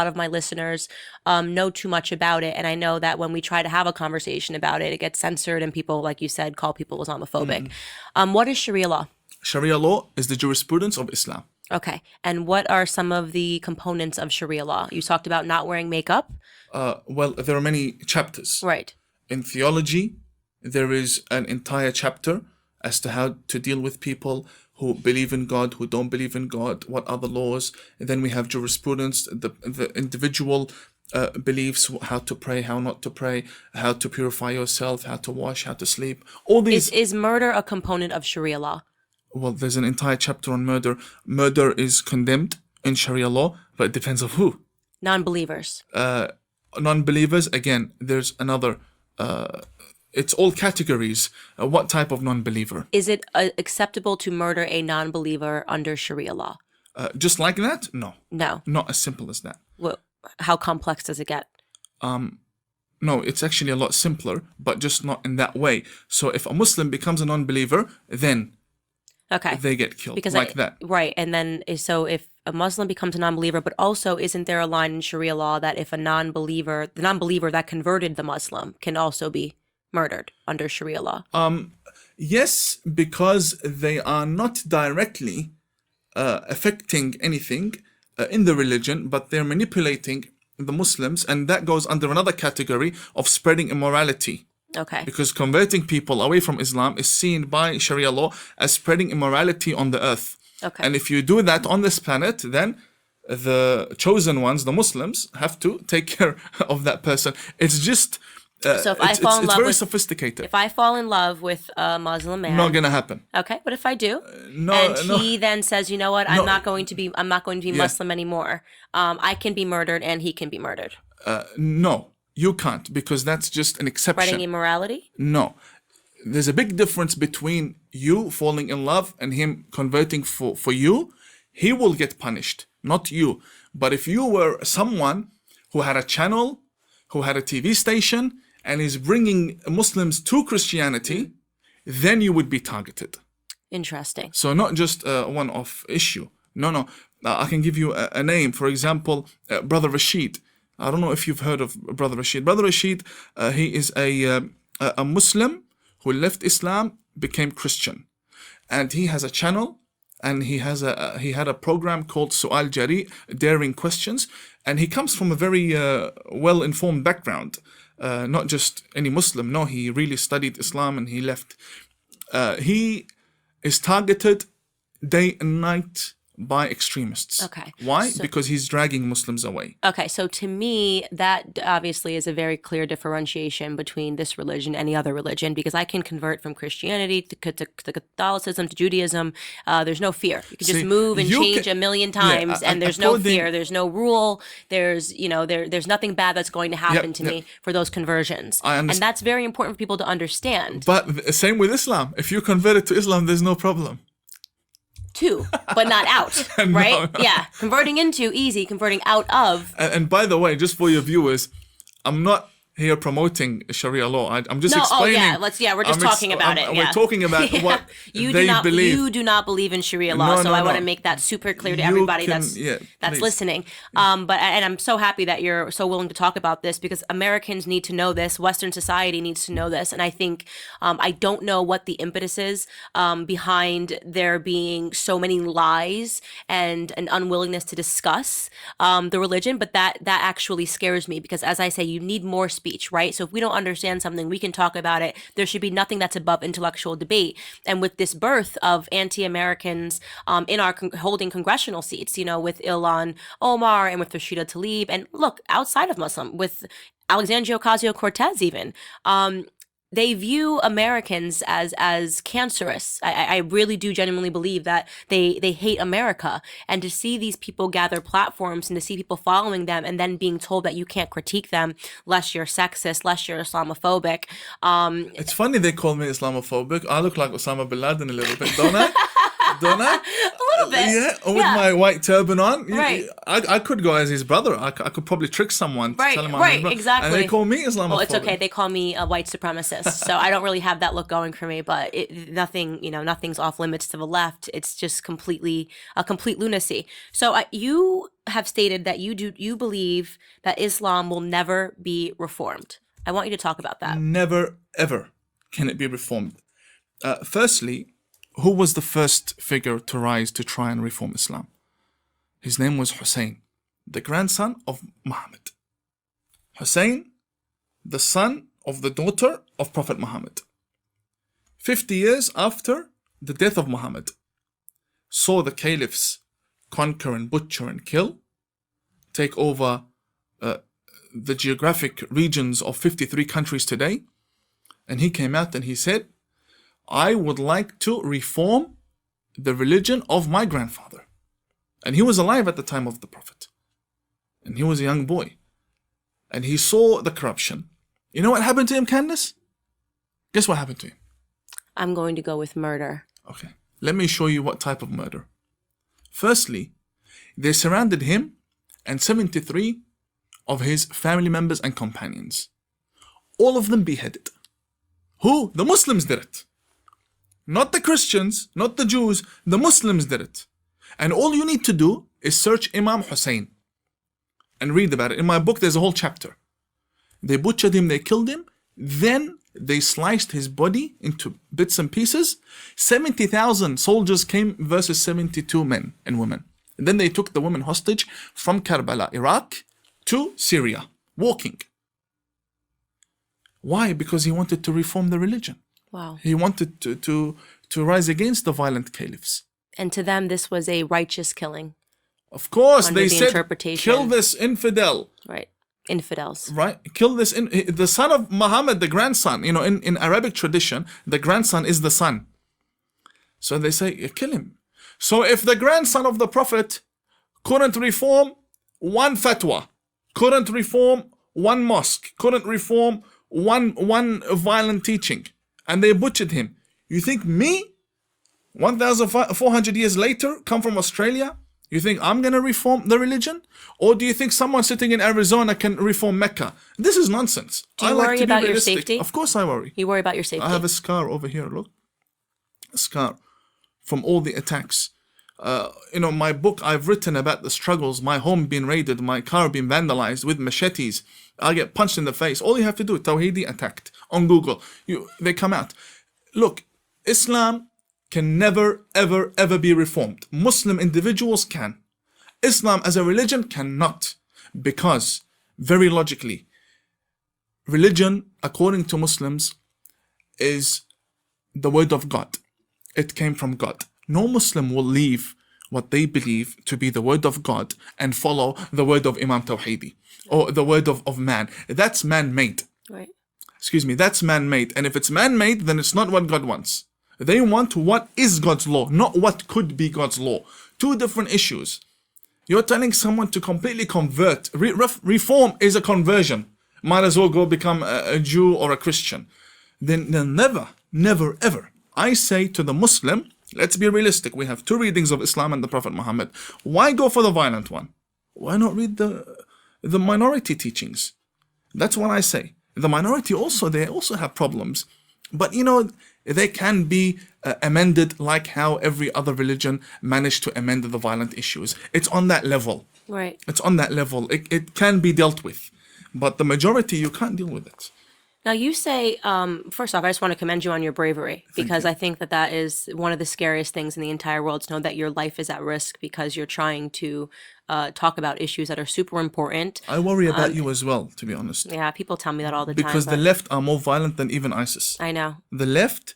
S1: of my listeners know too much about it. And I know that when we try to have a conversation about it, it gets censored and people, like you said, call people Islamophobic. What is Sharia law?
S2: Sharia law is the jurisprudence of Islam.
S1: Okay. And what are some of the components of Sharia law? You talked about not wearing makeup.
S2: Well, there are many chapters.
S1: Right.
S2: In theology, there is an entire chapter as to how to deal with people who believe in God, who don't believe in God, what are the laws. And then we have jurisprudence, the individual beliefs, how to pray, how not to pray, how to purify yourself, how to wash, how to sleep. All these.
S1: Is murder a component of Sharia law?
S2: Well, there's an entire chapter on murder. Murder is condemned in Sharia law, but it depends on who.
S1: Non-believers.
S2: Non-believers, again, there's another... it's all categories. What type of non-believer?
S1: Is it acceptable to murder a non-believer under Sharia law?
S2: Just like that? No.
S1: No.
S2: Not as simple as that.
S1: Well, how complex does it get?
S2: No, it's actually a lot simpler, but just not in that way. So if a Muslim becomes a non-believer, then they get killed that.
S1: Right. And then, so if a Muslim becomes a non-believer, but also isn't there a line in Sharia law that if the non-believer that converted the Muslim can also be murdered under Sharia law?
S2: Yes, because they are not directly affecting anything in the religion, but they're manipulating the Muslims, and that goes under another category of spreading immorality.
S1: Okay.
S2: Because converting people away from Islam is seen by Sharia law as spreading immorality on the earth.
S1: Okay.
S2: And if you do that on this planet, then the chosen ones, the Muslims, have to take care of that person. It's just...
S1: so if I fall in love
S2: very
S1: with,
S2: sophisticated.
S1: If I fall in love with a Muslim man,
S2: not gonna happen.
S1: Okay, but if I do, he then says, you know what, I'm not going to be Muslim anymore. I can be murdered, and he can be murdered.
S2: No, you can't, because that's just an exception.
S1: Spreading immorality?
S2: No, there's a big difference between you falling in love and him converting for you. He will get punished, not you. But if you were someone who had a channel, who had a TV station, and is bringing Muslims to Christianity, then you would be targeted.
S1: Interesting.
S2: So not just a one-off issue. No. I can give you a name. For example, Brother Rashid. I don't know if you've heard of Brother Rashid. Brother Rashid, he is a Muslim who left Islam, became Christian. And he has a channel, and he had a program called Su'al Jari, Daring Questions. And he comes from a very well-informed background. Not just any Muslim. No, he really studied Islam and he left. He is targeted day and night by extremists.
S1: Okay.
S2: Why? Because he's dragging Muslims away.
S1: Okay, so to me, that obviously is a very clear differentiation between this religion and any other religion, because I can convert from Christianity to Catholicism to Judaism. There's no fear. You can just move and change a million times, and there's no fear. There's no rule. There's there's nothing bad that's going to happen to me for those conversions. And that's very important for people to understand.
S2: But same with Islam. If you converted to Islam, there's no problem.
S1: To, but not out, right? No. Yeah, converting into, easy, converting out of.
S2: And by the way, just for your viewers, I'm not here promoting Sharia law. I'm just
S1: No,
S2: explaining.
S1: we're just talking about it.
S2: We're talking about
S1: Yeah.
S2: what
S1: you
S2: they
S1: do not,
S2: believe.
S1: You do not believe in Sharia law, so I want to make that super clear to everybody that's
S2: please.
S1: listening. And I'm so happy that you're so willing to talk about this, because Americans need to know this. Western society needs to know this, and I think I don't know what the impetus is behind there being so many lies and an unwillingness to discuss the religion, but that actually scares me, because as I say, you need more speech, right? So if we don't understand something, we can talk about it. There should be nothing that's above intellectual debate. And with this birth of anti-Americans in our holding congressional seats, with Ilhan Omar and with Rashida Tlaib, and look, outside of Muslim, with Alexandria Ocasio-Cortez even, they view Americans as cancerous. I really do genuinely believe that they hate America. And to see these people gather platforms and to see people following them and then being told that you can't critique them lest you're sexist, lest you're Islamophobic.
S2: It's funny they call me Islamophobic. I look like Osama bin Laden a little bit, don't I? Don't I?
S1: A little bit.
S2: Yeah, with my white turban on.
S1: Right.
S2: I could go as his brother. I could probably trick someone to tell him I'm his brother.
S1: Exactly.
S2: And they call me Islamophobic.
S1: Well, it's okay. They call me a white supremacist, so I don't really have that look going for me. But nothing's off limits to the left. It's just a complete lunacy. So you have stated that you believe that Islam will never be reformed. I want you to talk about that.
S2: Never, ever can it be reformed. Firstly, who was the first figure to rise to try and reform Islam? His name was Hussein, the grandson of Muhammad. Hussein, the son of the daughter of Prophet Muhammad. 50 years after the death of Muhammad, saw the caliphs conquer and butcher and kill, take over the geographic regions of 53 countries today. And he came out and he said, I would like to reform the religion of my grandfather. And he was alive at the time of the Prophet. And he was a young boy. And he saw the corruption. You know what happened to him, Candace? Guess what happened to him?
S1: I'm going to go with murder.
S2: Okay. Let me show you what type of murder. Firstly, they surrounded him and 73 of his family members and companions. All of them beheaded. Who? The Muslims did it. Not the Christians, not the Jews, the Muslims did it. And all you need to do is search Imam Hussein and read about it. In my book, there's a whole chapter. They butchered him, they killed him, then they sliced his body into bits and pieces. 70,000 soldiers came versus 72 men and women. And then they took the women hostage from Karbala, Iraq, to Syria, walking. Why? Because he wanted to reform the religion.
S1: Wow.
S2: He wanted to rise against the violent caliphs.
S1: And to them, this was a righteous killing.
S2: Of course,
S1: Under
S2: they
S1: the
S2: said,
S1: interpretation.
S2: kill this infidel.
S1: Right. Infidels.
S2: Right. Kill this, the son of Muhammad, the grandson. In Arabic tradition, the grandson is the son. So they say, kill him. So if the grandson of the Prophet couldn't reform one fatwa, couldn't reform one mosque, couldn't reform one violent teaching, and they butchered him, you think me, 1,400 years later, come from Australia, you think I'm going to reform the religion? Or do you think someone sitting in Arizona can reform Mecca? This is nonsense.
S1: Do you worry about your safety?
S2: Of course I worry.
S1: You worry about your safety?
S2: I have a scar over here, look. A scar from all the attacks. My book, I've written about the struggles, my home being raided, my car being vandalized with machetes. I get punched in the face. All you have to do, Tawhidi attacked on Google. They come out. Look, Islam can never, ever, ever be reformed. Muslim individuals can. Islam as a religion cannot. Because, very logically, religion, according to Muslims, is the word of God. It came from God. No Muslim will leave what they believe to be the word of God and follow the word of Imam Tawhidi or the word of man. That's man-made.
S1: Right.
S2: Excuse me, that's man-made. And if it's man-made, then it's not what God wants. They want what is God's law, not what could be God's law. Two different issues. You're telling someone to completely convert. Reform is a conversion. Might as well go become a Jew or a Christian. Then never, never, ever. I say to the Muslim, let's be realistic. We have two readings of Islam and the Prophet Muhammad. Why go for the violent one? Why not read the minority teachings? That's what I say. The minority also, they also have problems. But they can be amended, like how every other religion managed to amend the violent issues. It's on that level.
S1: Right.
S2: It's on that level. It can be dealt with. But the majority, you can't deal with it.
S1: Now, you say, first off, I just want to commend you on your bravery, because I think that that is one of the scariest things in the entire world, to know that your life is at risk because you're trying to talk about issues that are super important.
S2: I worry about you as well, to be honest.
S1: Yeah, people tell me that all the
S2: Because
S1: time.
S2: the left are more violent than even ISIS.
S1: I know.
S2: The left,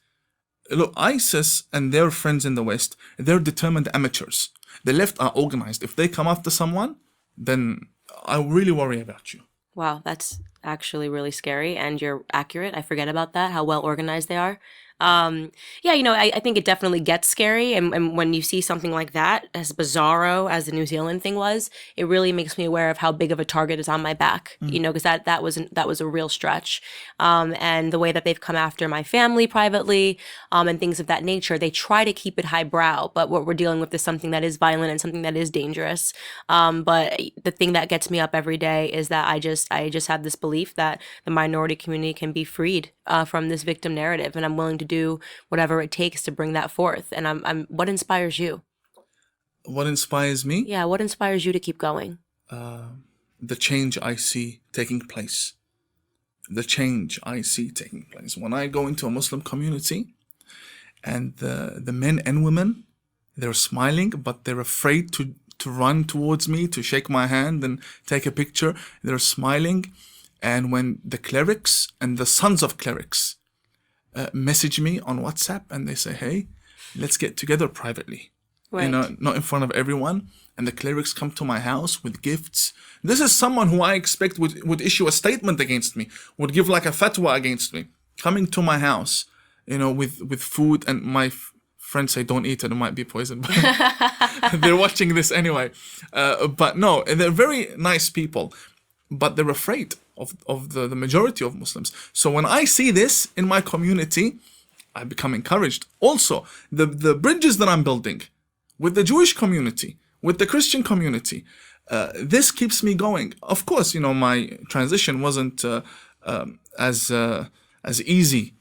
S2: look, ISIS and their friends in the West, they're determined amateurs. The left are organized. If they come after someone, then I really worry about you.
S1: Wow, that's actually really scary, and you're accurate. I forget about that, how well organized they are. Yeah, I think it definitely gets scary, and when you see something like that, as bizarro as the New Zealand thing was, it really makes me aware of how big of a target is on my back. Because that was a real stretch, and the way that they've come after my family privately, and things of that nature. They try to keep it highbrow, but what we're dealing with is something that is violent and something that is dangerous. But the thing that gets me up every day is that I just have this belief that the minority community can be freed from this victim narrative, and I'm willing to do whatever it takes to bring that forth. And I'm what inspires you?
S2: What inspires me?
S1: Yeah, what inspires you to keep going?
S2: The change I see taking place. The change I see taking place. When I go into a Muslim community and the men and women, they're smiling, but they're afraid to run towards me, to shake my hand and take a picture. They're smiling. And when the clerics and the sons of clerics message me on WhatsApp and they say, hey, let's get together privately,
S1: Right.
S2: Not in front of everyone. And the clerics come to my house with gifts. This is someone who I expect would issue a statement against me, would give like a fatwa against me, coming to my house, with food. And my friends say, don't eat it, it might be poison. They're watching this anyway. But no, they're very nice people, but they're afraid of the majority of Muslims. So when I see this in my community, I become encouraged. Also, the bridges that I'm building with the Jewish community, with the Christian community, this keeps me going. Of course, my transition wasn't as easy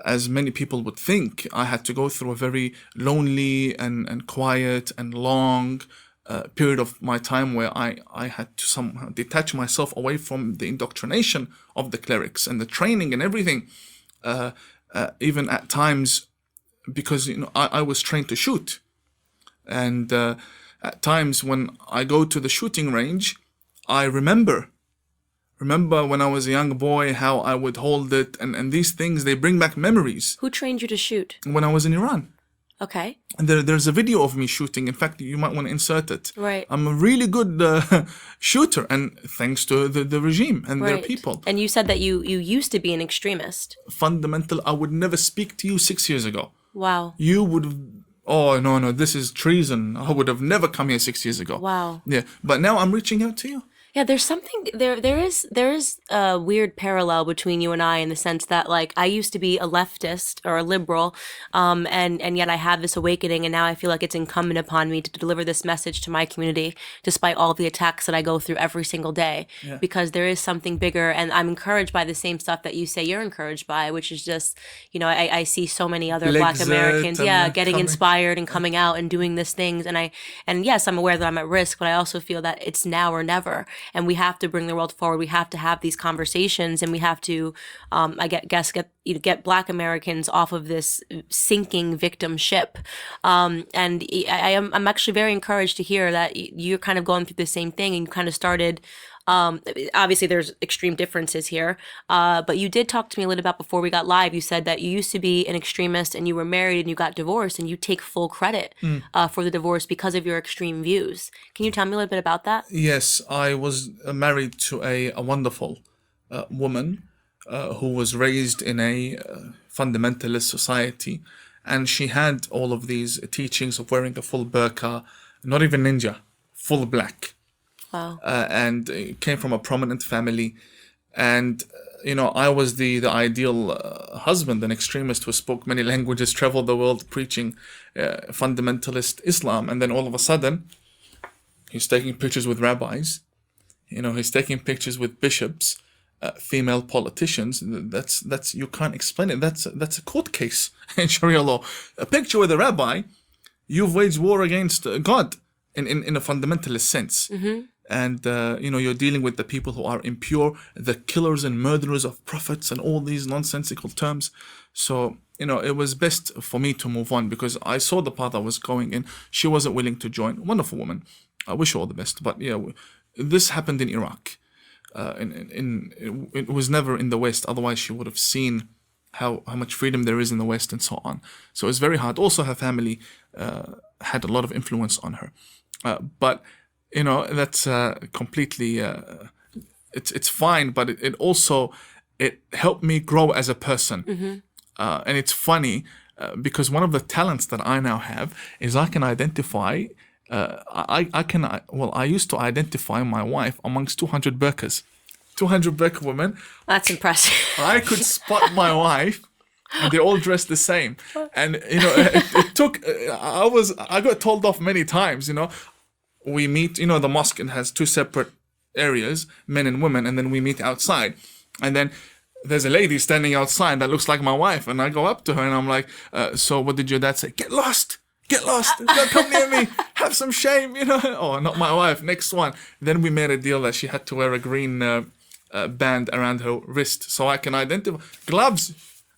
S2: as many people would think. I had to go through a very lonely and quiet and long period of my time where I had to somehow detach myself away from the indoctrination of the clerics and the training and everything, even at times, because I was trained to shoot, and at times when I go to the shooting range, I remember when I was a young boy how I would hold it, and these things, they bring back memories.
S1: Who trained you to shoot?
S2: When I was in Iran.
S1: Okay.
S2: And there's a video of me shooting. In fact, you might want to insert it.
S1: Right.
S2: I'm a really good shooter, and thanks to the regime and their people.
S1: And you said that you used to be an extremist.
S2: Fundamental, I would never speak to you 6 years ago.
S1: Wow.
S2: You would have, oh, no, this is treason. I would have never come here 6 years ago.
S1: Wow.
S2: Yeah, but now I'm reaching out to you.
S1: Yeah, there's something there is a weird parallel between you and I, in the sense that, like, I used to be a leftist or a liberal, and yet I have this awakening, and now I feel like it's incumbent upon me to deliver this message to my community, despite all the attacks that I go through every single day, because there is something bigger, and I'm encouraged by the same stuff that you say you're encouraged by, which is just, I see so many other Black Americans, getting inspired and coming out and doing these things, and yes, I'm aware that I'm at risk, but I also feel that it's now or never. And we have to bring the world forward. We have to have these conversations, and we have to, get Black Americans off of this sinking victim ship. And I'm actually very encouraged to hear that you're kind of going through the same thing, and you kind of started. Obviously there's extreme differences here, but you did talk to me a little about before we got live. You said that you used to be an extremist, and you were married, and you got divorced, and you take full credit for the divorce because of your extreme views. Can you tell me a little bit about that?
S2: Yes, I was married to a wonderful woman who was raised in a fundamentalist society, and she had all of these teachings of wearing a full burqa, not even ninja, full black.
S1: Wow.
S2: And came from a prominent family, and I was the ideal husband, an extremist who spoke many languages, traveled the world preaching fundamentalist Islam, and then all of a sudden he's taking pictures with rabbis, he's taking pictures with bishops, female politicians. That's you can't explain it. That's a court case in Sharia law. A picture with a rabbi, you've waged war against God in a fundamentalist sense. And you're dealing with the people who are impure, the killers and murderers of prophets, and all these nonsensical terms. So it was best for me to move on, because I saw the path I was going in. She wasn't willing to join. Wonderful woman. I wish her all the best. But this happened in Iraq. It was never in the West. Otherwise, she would have seen how much freedom there is in the West and so on. So it's very hard. Also, her family had a lot of influence on her. But that's completely. It's fine, but it also helped me grow as a person. And it's funny because one of the talents that I now have is I can identify. I used to identify my wife amongst 200 burqas. 200 burqa women.
S1: That's impressive.
S2: I could spot my wife, and they all dressed the same. And it took. I got told off many times. We meet. The mosque has two separate areas, men and women, and then we meet outside. And then there's a lady standing outside that looks like my wife, and I go up to her and I'm like, "So what did your dad say? Get lost. Get lost. Don't come near me. Have some shame." Oh, not my wife. Next one. Then we made a deal that she had to wear a green band around her wrist so I can identify. Gloves.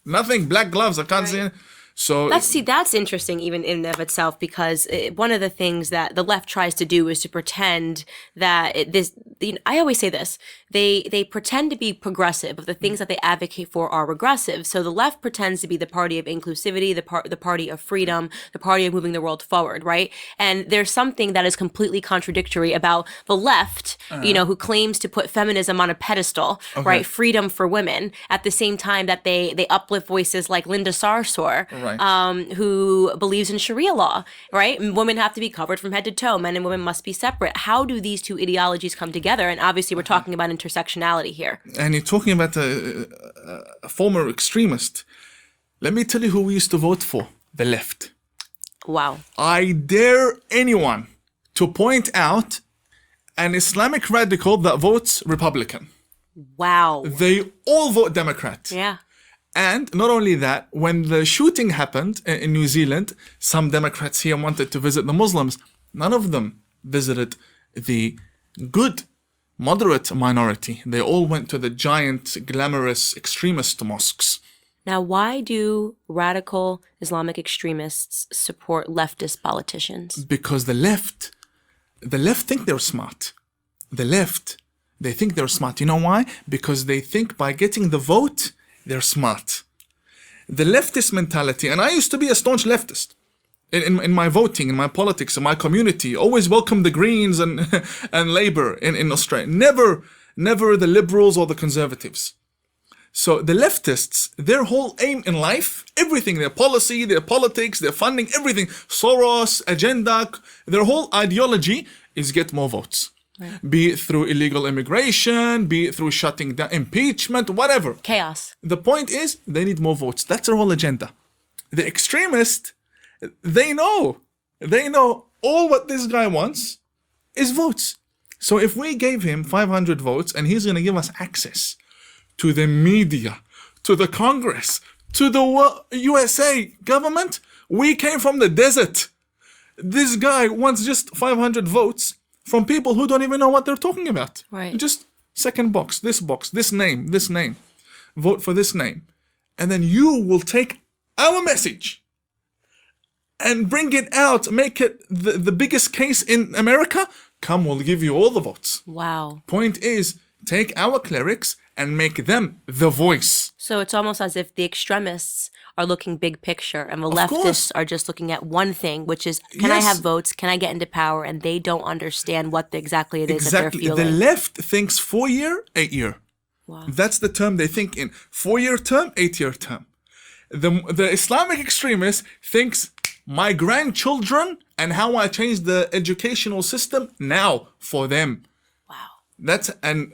S2: Nothing. Black gloves. I can't see it. So
S1: that's interesting even in and of itself, because one of the things that the left tries to do is to pretend that I always say this, they pretend to be progressive, but the things that they advocate for are regressive. So the left pretends to be the party of inclusivity, the party of freedom, the party of moving the world forward, right? And there's something that is completely contradictory about the left, who claims to put feminism on a pedestal, right? Freedom for women, at the same time that they uplift voices like Linda Sarsour, who believes in Sharia law, right? Women have to be covered from head to toe. Men and women must be separate. How do these two ideologies come together? And obviously, we're talking about intersectionality here.
S2: And you're talking about a former extremist. Let me tell you who we used to vote for. The left.
S1: Wow.
S2: I dare anyone to point out an Islamic radical that votes Republican.
S1: Wow.
S2: They all vote Democrat.
S1: Yeah.
S2: And not only that, when the shooting happened in New Zealand, some Democrats here wanted to visit the Muslims. None of them visited the good, moderate minority. They all went to the giant, glamorous, extremist mosques.
S1: Now, why do radical Islamic extremists support leftist politicians?
S2: Because the left think they're smart. They think they're smart. You know why? Because they think by getting the vote, they're smart. The leftist mentality, and I used to be a staunch leftist in my voting, in my politics, in my community, always welcome the Greens and Labour in Australia. Never the Liberals or the Conservatives. So the leftists, their whole aim in life, everything, their policy, their politics, their funding, everything, Soros, agenda, their whole ideology is get more votes. Right. Be it through illegal immigration, be it through shutting down, impeachment, whatever.
S1: Chaos.
S2: The point is, they need more votes. That's their whole agenda. The extremists, they know all what this guy wants is votes. So if we gave him 500 votes and he's going to give us access to the media, to the Congress, to the USA government, we came from the desert. This guy wants just 500 votes from people who don't even know what they're talking about.
S1: Right.
S2: Just second box, this name. Vote for this name. And then you will take our message and bring it out, make it the biggest case in America. Come, we'll give you all the votes.
S1: Wow.
S2: Point is, take our clerics and make them the voice.
S1: So it's almost as if the extremists are looking big picture and the leftists are just looking at one thing, which is, can I have votes? Can I get into power? And they don't understand what exactly it is that they're feeling.
S2: The left thinks 4-year, 8-year.
S1: Wow.
S2: That's the term they think in. 4-year term, 8-year term. The Islamic extremist thinks my grandchildren and how I change the educational system now for them.
S1: Wow.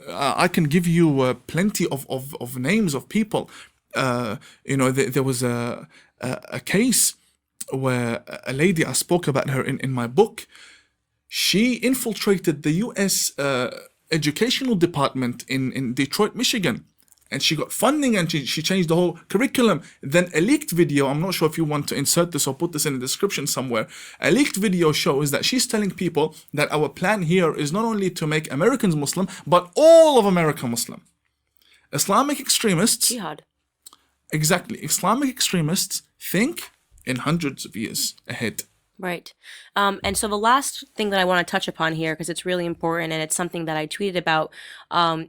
S2: I can give you plenty of names of people. There was a case where a lady, I spoke about her in my book. She infiltrated the US educational department in Detroit, Michigan. And she got funding and she changed the whole curriculum. Then a leaked video, I'm not sure if you want to insert this or put this in the description somewhere. A leaked video shows that she's telling people that our plan here is not only to make Americans Muslim, but all of America Muslim. Islamic extremists,
S1: Jihad.
S2: exactly, Islamic extremists think in hundreds of years ahead.
S1: Right. And so the last thing that I want to touch upon here, because it's really important and it's something that I tweeted about,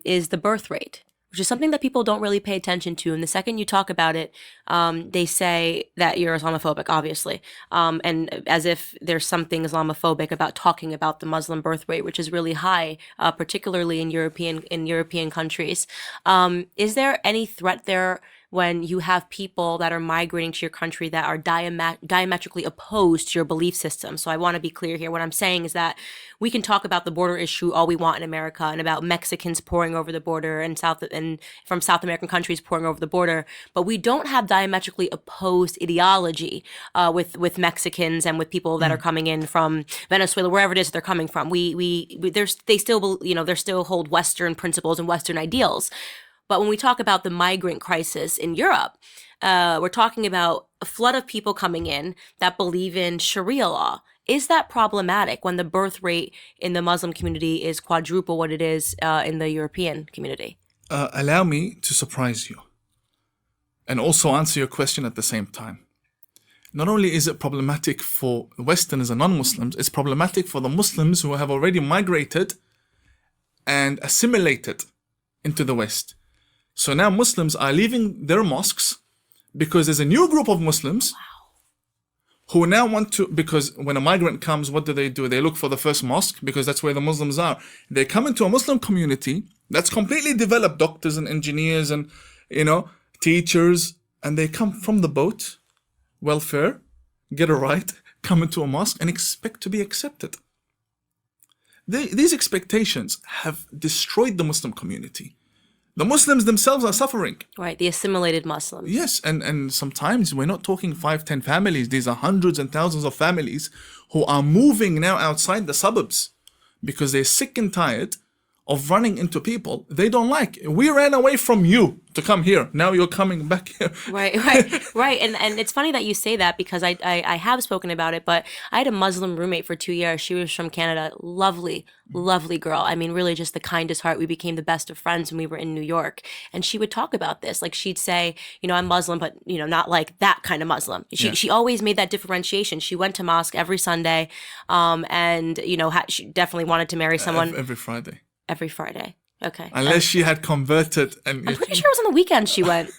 S1: is the birth rate, which is something that people don't really pay attention to. And the second you talk about it, they say that you're Islamophobic, obviously. And as if there's something Islamophobic about talking about the Muslim birth rate, which is really high, particularly in European countries. Is there any threat there when you have people that are migrating to your country that are diametrically opposed to your belief system? So I want to be clear here. What I'm saying is that we can talk about the border issue all we want in America and about Mexicans pouring over the border and from South American countries pouring over the border, but we don't have diametrically opposed ideology with Mexicans and with people that are coming in from Venezuela, wherever it is they're coming from. They still hold Western principles and Western ideals. But when we talk about the migrant crisis in Europe, we're talking about a flood of people coming in that believe in Sharia law. Is that problematic when the birth rate in the Muslim community is quadruple what it is in the European community?
S2: Allow me to surprise you and also answer your question at the same time. Not only is it problematic for Westerners and non-Muslims, it's problematic for the Muslims who have already migrated and assimilated into the West. So now Muslims are leaving their mosques because there's a new group of Muslims who now want to, because when a migrant comes, what do? They look for the first mosque because that's where the Muslims are. They come into a Muslim community that's completely developed, doctors and engineers and, teachers, and they come from the boat, welfare, get a right, come into a mosque and expect to be accepted. These expectations have destroyed the Muslim community. The Muslims themselves are suffering.
S1: Right, the assimilated Muslims.
S2: Yes, and sometimes we're not talking 5, 10 families. These are hundreds and thousands of families who are moving now outside the suburbs because they're sick and tired of running into people they don't like. We ran away from you to come here. Now you're coming back here.
S1: Right. And it's funny that you say that because I have spoken about it, but I had a Muslim roommate for 2 years. She was from Canada. Lovely girl. I mean, really just the kindest heart. We became the best of friends when we were in New York. And she would talk about this. Like she'd say, I'm Muslim, but, not like that kind of Muslim. She always made that differentiation. She went to mosque every Sunday. And, she definitely wanted to marry someone.
S2: Every Friday.
S1: Every Friday. Okay.
S2: Unless she had converted. And
S1: I'm pretty sure it was on the weekends she went.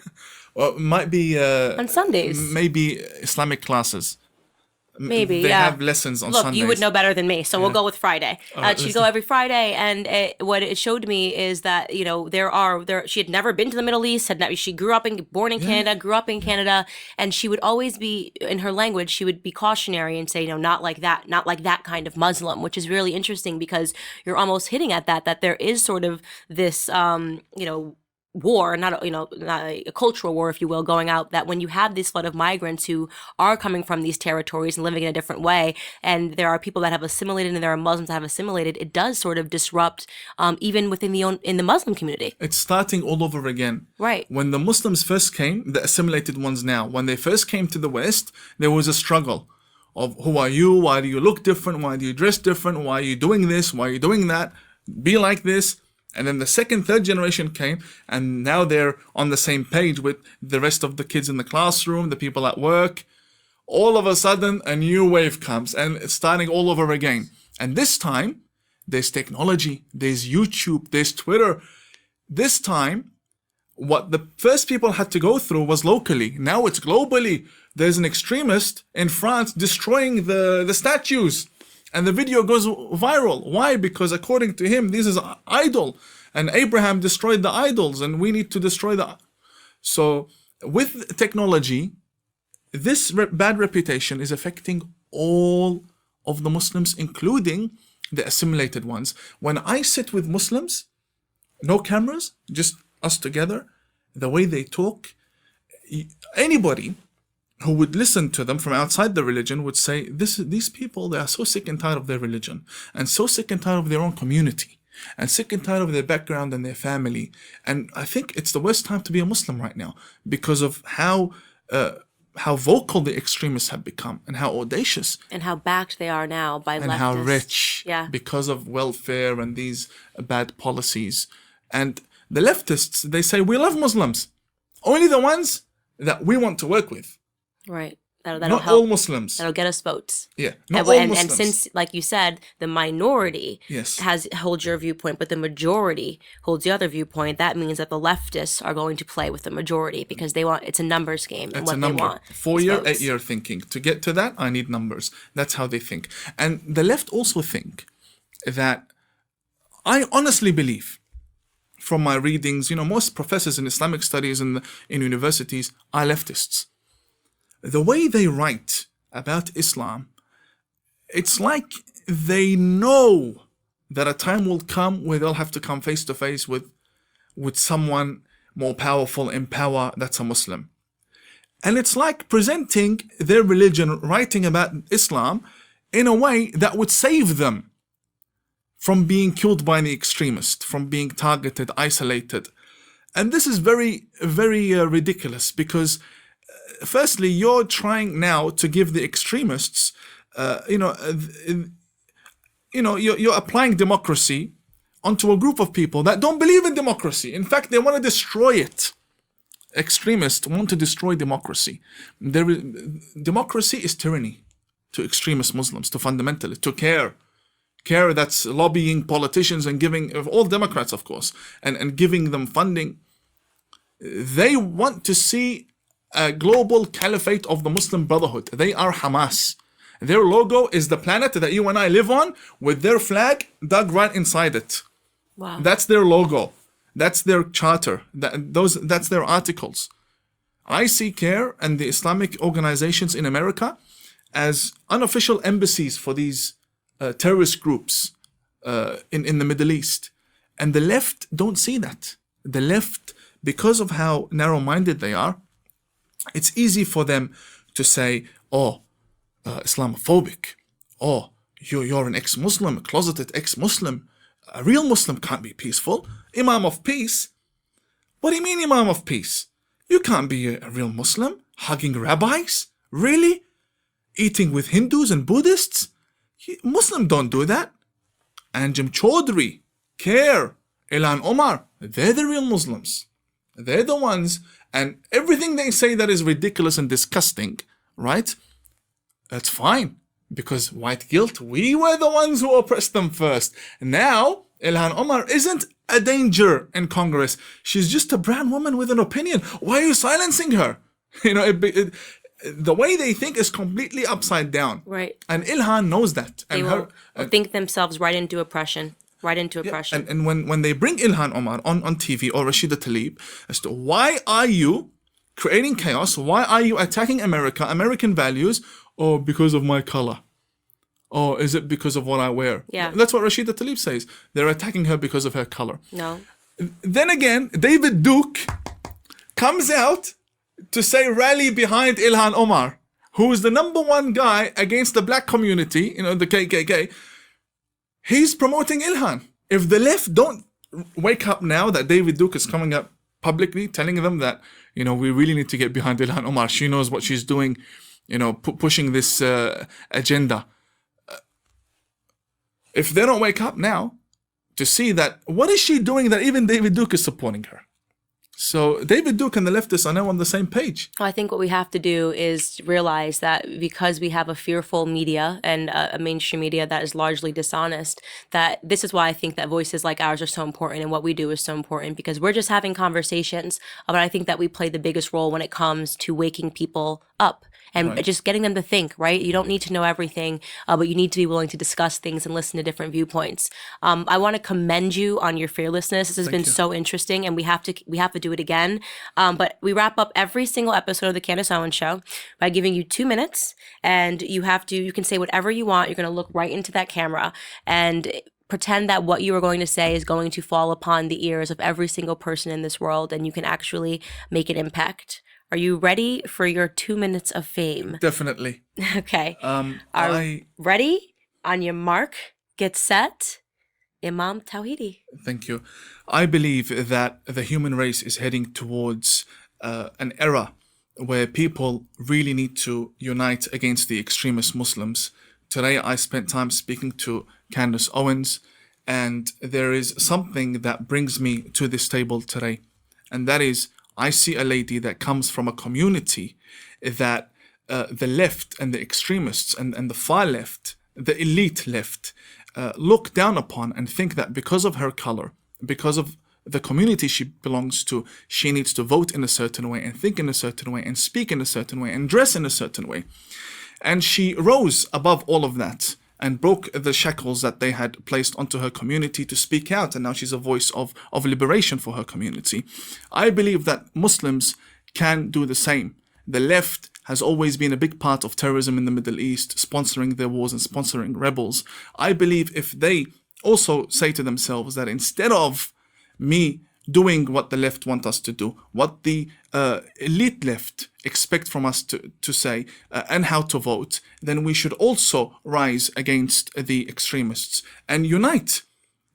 S2: Well, it might be...
S1: on Sundays.
S2: Maybe Islamic classes.
S1: Maybe,
S2: they
S1: yeah.
S2: have lessons on
S1: Look,
S2: Sundays.
S1: You would know better than me, so we'll go with Friday. She'd go every Friday, and what it showed me is that she had never been to the Middle East. She grew up born in Canada, grew up in Canada, and she would always be in her language. She would be cautionary and say, not like that kind of Muslim, which is really interesting because you're almost hitting at that there is sort of this war, not a cultural war, if you will, going out, that when you have this flood of migrants who are coming from these territories and living in a different way, and there are people that have assimilated and there are Muslims that have assimilated, it does sort of disrupt even within in the Muslim community.
S2: It's starting all over again.
S1: Right.
S2: When the Muslims first came, the assimilated ones now, when they first came to the West, there was a struggle of who are you? Why do you look different? Why do you dress different? Why are you doing this? Why are you doing that? Be like this. And then the second, third generation came, and now they're on the same page with the rest of the kids in the classroom, the people at work. All of a sudden, a new wave comes, and it's starting all over again. And this time, there's technology, there's YouTube, there's Twitter. This time, what the first people had to go through was locally. Now it's globally. There's an extremist in France destroying the statues. And the video goes viral. Why? Because according to him, this is an idol. And Abraham destroyed the idols, and we need to destroy the... So with technology, this bad reputation is affecting all of the Muslims, including the assimilated ones. When I sit with Muslims, no cameras, just us together, the way they talk, anybody who would listen to them from outside the religion would say, these people, they are so sick and tired of their religion and so sick and tired of their own community. and sick and tired of their background and their family. And I think it's the worst time to be a Muslim right now because of how vocal the extremists have become and how audacious
S1: And how backed they are now by
S2: and
S1: leftists.
S2: how rich
S1: Yeah.
S2: because of welfare and these bad policies. And the leftists, they say, we love Muslims, only the ones that we want to work with.
S1: Right. That'll
S2: Not
S1: help.
S2: all Muslims.
S1: That'll get us votes.
S2: Yeah, not
S1: And,
S2: all
S1: and,
S2: Muslims.
S1: and since, like you said, the minority
S2: Yes.
S1: holds your viewpoint, but the majority holds the other viewpoint, that means that the leftists are going to play with the majority because they want, it's a numbers game. And
S2: It's
S1: what
S2: a number.
S1: they want.
S2: 4-year,
S1: is votes.
S2: 8-year thinking. To get to that, I need numbers. That's how they think. And the left also think that, I honestly believe, from my readings, most professors in Islamic studies in universities are leftists. The way they write about Islam, it's like they know that a time will come where they'll have to come face to face with someone more powerful in power that's a Muslim. And it's like presenting their religion, writing about Islam in a way that would save them from being killed by the extremist, from being targeted, isolated. And this is very, very ridiculous because firstly, you're trying now to give the extremists, you're applying democracy onto a group of people that don't believe in democracy. In fact, they want to destroy it. Extremists want to destroy democracy. Democracy is tyranny to extremist Muslims, to fundamentalists, to care that's lobbying politicians and giving, all Democrats of course, and giving them funding. They want to see a global caliphate of the Muslim Brotherhood. They are Hamas. Their logo is the planet that you and I live on with their flag dug right inside it.
S1: Wow.
S2: That's their logo. That's their charter. That's their articles. I see CARE and the Islamic organizations in America as unofficial embassies for these terrorist groups in the Middle East. And the left don't see that. The left, because of how narrow-minded they are, it's easy for them to say, Islamophobic. You're an ex-Muslim, a closeted ex-Muslim. A real Muslim can't be peaceful. Imam of peace? What do you mean Imam of peace? You can't be a real Muslim hugging rabbis? Really? Eating with Hindus and Buddhists? Muslims don't do that. Anjem Chaudhry, CARE, Ilhan Omar, they're the real Muslims. They're the ones, and everything they say that is ridiculous and disgusting, right? That's fine, because white guilt, we were the ones who oppressed them first. Now, Ilhan Omar isn't a danger in Congress. She's just a brown woman with an opinion. Why are you silencing her? The way they think is completely upside down.
S1: Right.
S2: And Ilhan knows that.
S1: They will think themselves right into oppression. Right into oppression.
S2: And when they bring Ilhan Omar on TV or Rashida Tlaib as to why are you creating chaos? Why are you attacking America, American values? Or because of my color? Or is it because of what I wear?
S1: Yeah.
S2: That's what Rashida Tlaib says. They're attacking her because of her color.
S1: No.
S2: Then again, David Duke comes out to say rally behind Ilhan Omar, who is the #1 guy against the black community, the KKK. He's promoting Ilhan. If the left don't wake up now that David Duke is coming up publicly telling them that, we really need to get behind Ilhan Omar. She knows what she's doing, pushing this agenda. If they don't wake up now to see that, what is she doing that even David Duke is supporting her? So David Duke and the leftists are now on the same page.
S1: I think what we have to do is realize that because we have a fearful media and a mainstream media that is largely dishonest, that this is why I think that voices like ours are so important and what we do is so important, because we're just having conversations, but I think that we play the biggest role when it comes to waking people up and just getting them to think, right? You don't need to know everything, but you need to be willing to discuss things and listen to different viewpoints. I want to commend you on your fearlessness. This has been so interesting, and we have to do it again. But we wrap up every single episode of the Candace Owens Show by giving you 2 minutes, and you can say whatever you want. You're going to look right into that camera and pretend that what you are going to say is going to fall upon the ears of every single person in this world, and you can actually make an impact. Are you ready for your 2 minutes of fame?
S2: Definitely.
S1: Okay. Ready? On your mark, get set. Imam Tawhidi.
S2: Thank you. I believe that the human race is heading towards an era where people really need to unite against the extremist Muslims. Today, I spent time speaking to CANDACE OWENS, and there is something that brings me to this table today. And that is, I see a lady that comes from a community that the left and the extremists and the far left, the elite left, look down upon and think that because of her color, because of the community she belongs to, she needs to vote in a certain way and think in a certain way and speak in a certain way and dress in a certain way. And she rose above all of that and broke the shackles that they had placed onto her community to speak out. And now she's a voice of liberation for her community. I believe that Muslims can do the same. The left has always been a big part of terrorism in the Middle East, sponsoring their wars and sponsoring rebels. I believe if they also say to themselves that instead of me doing what the left want us to do, what the elite left expect from us to say, and how to vote, then we should also rise against the extremists and unite.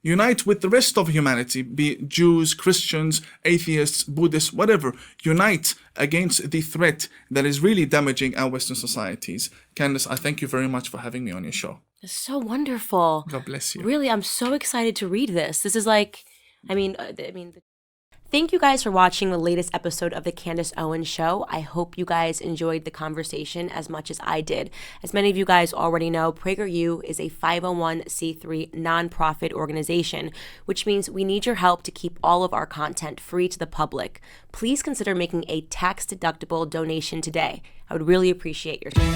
S2: Unite with the rest of humanity, be it Jews, Christians, atheists, Buddhists, whatever. Unite against the threat that is really damaging our Western societies. Candace, I thank you very much for having me on your show.
S1: It's so wonderful.
S2: God bless you.
S1: Really, I'm so excited to read this. This is like, Thank you guys for watching the latest episode of the Candace Owens Show. I hope you guys enjoyed the conversation as much as I did. As many of you guys already know, PragerU is a 501c3 nonprofit organization, which means we need your help to keep all of our content free to the public. Please consider making a tax-deductible donation today. I would really appreciate your time.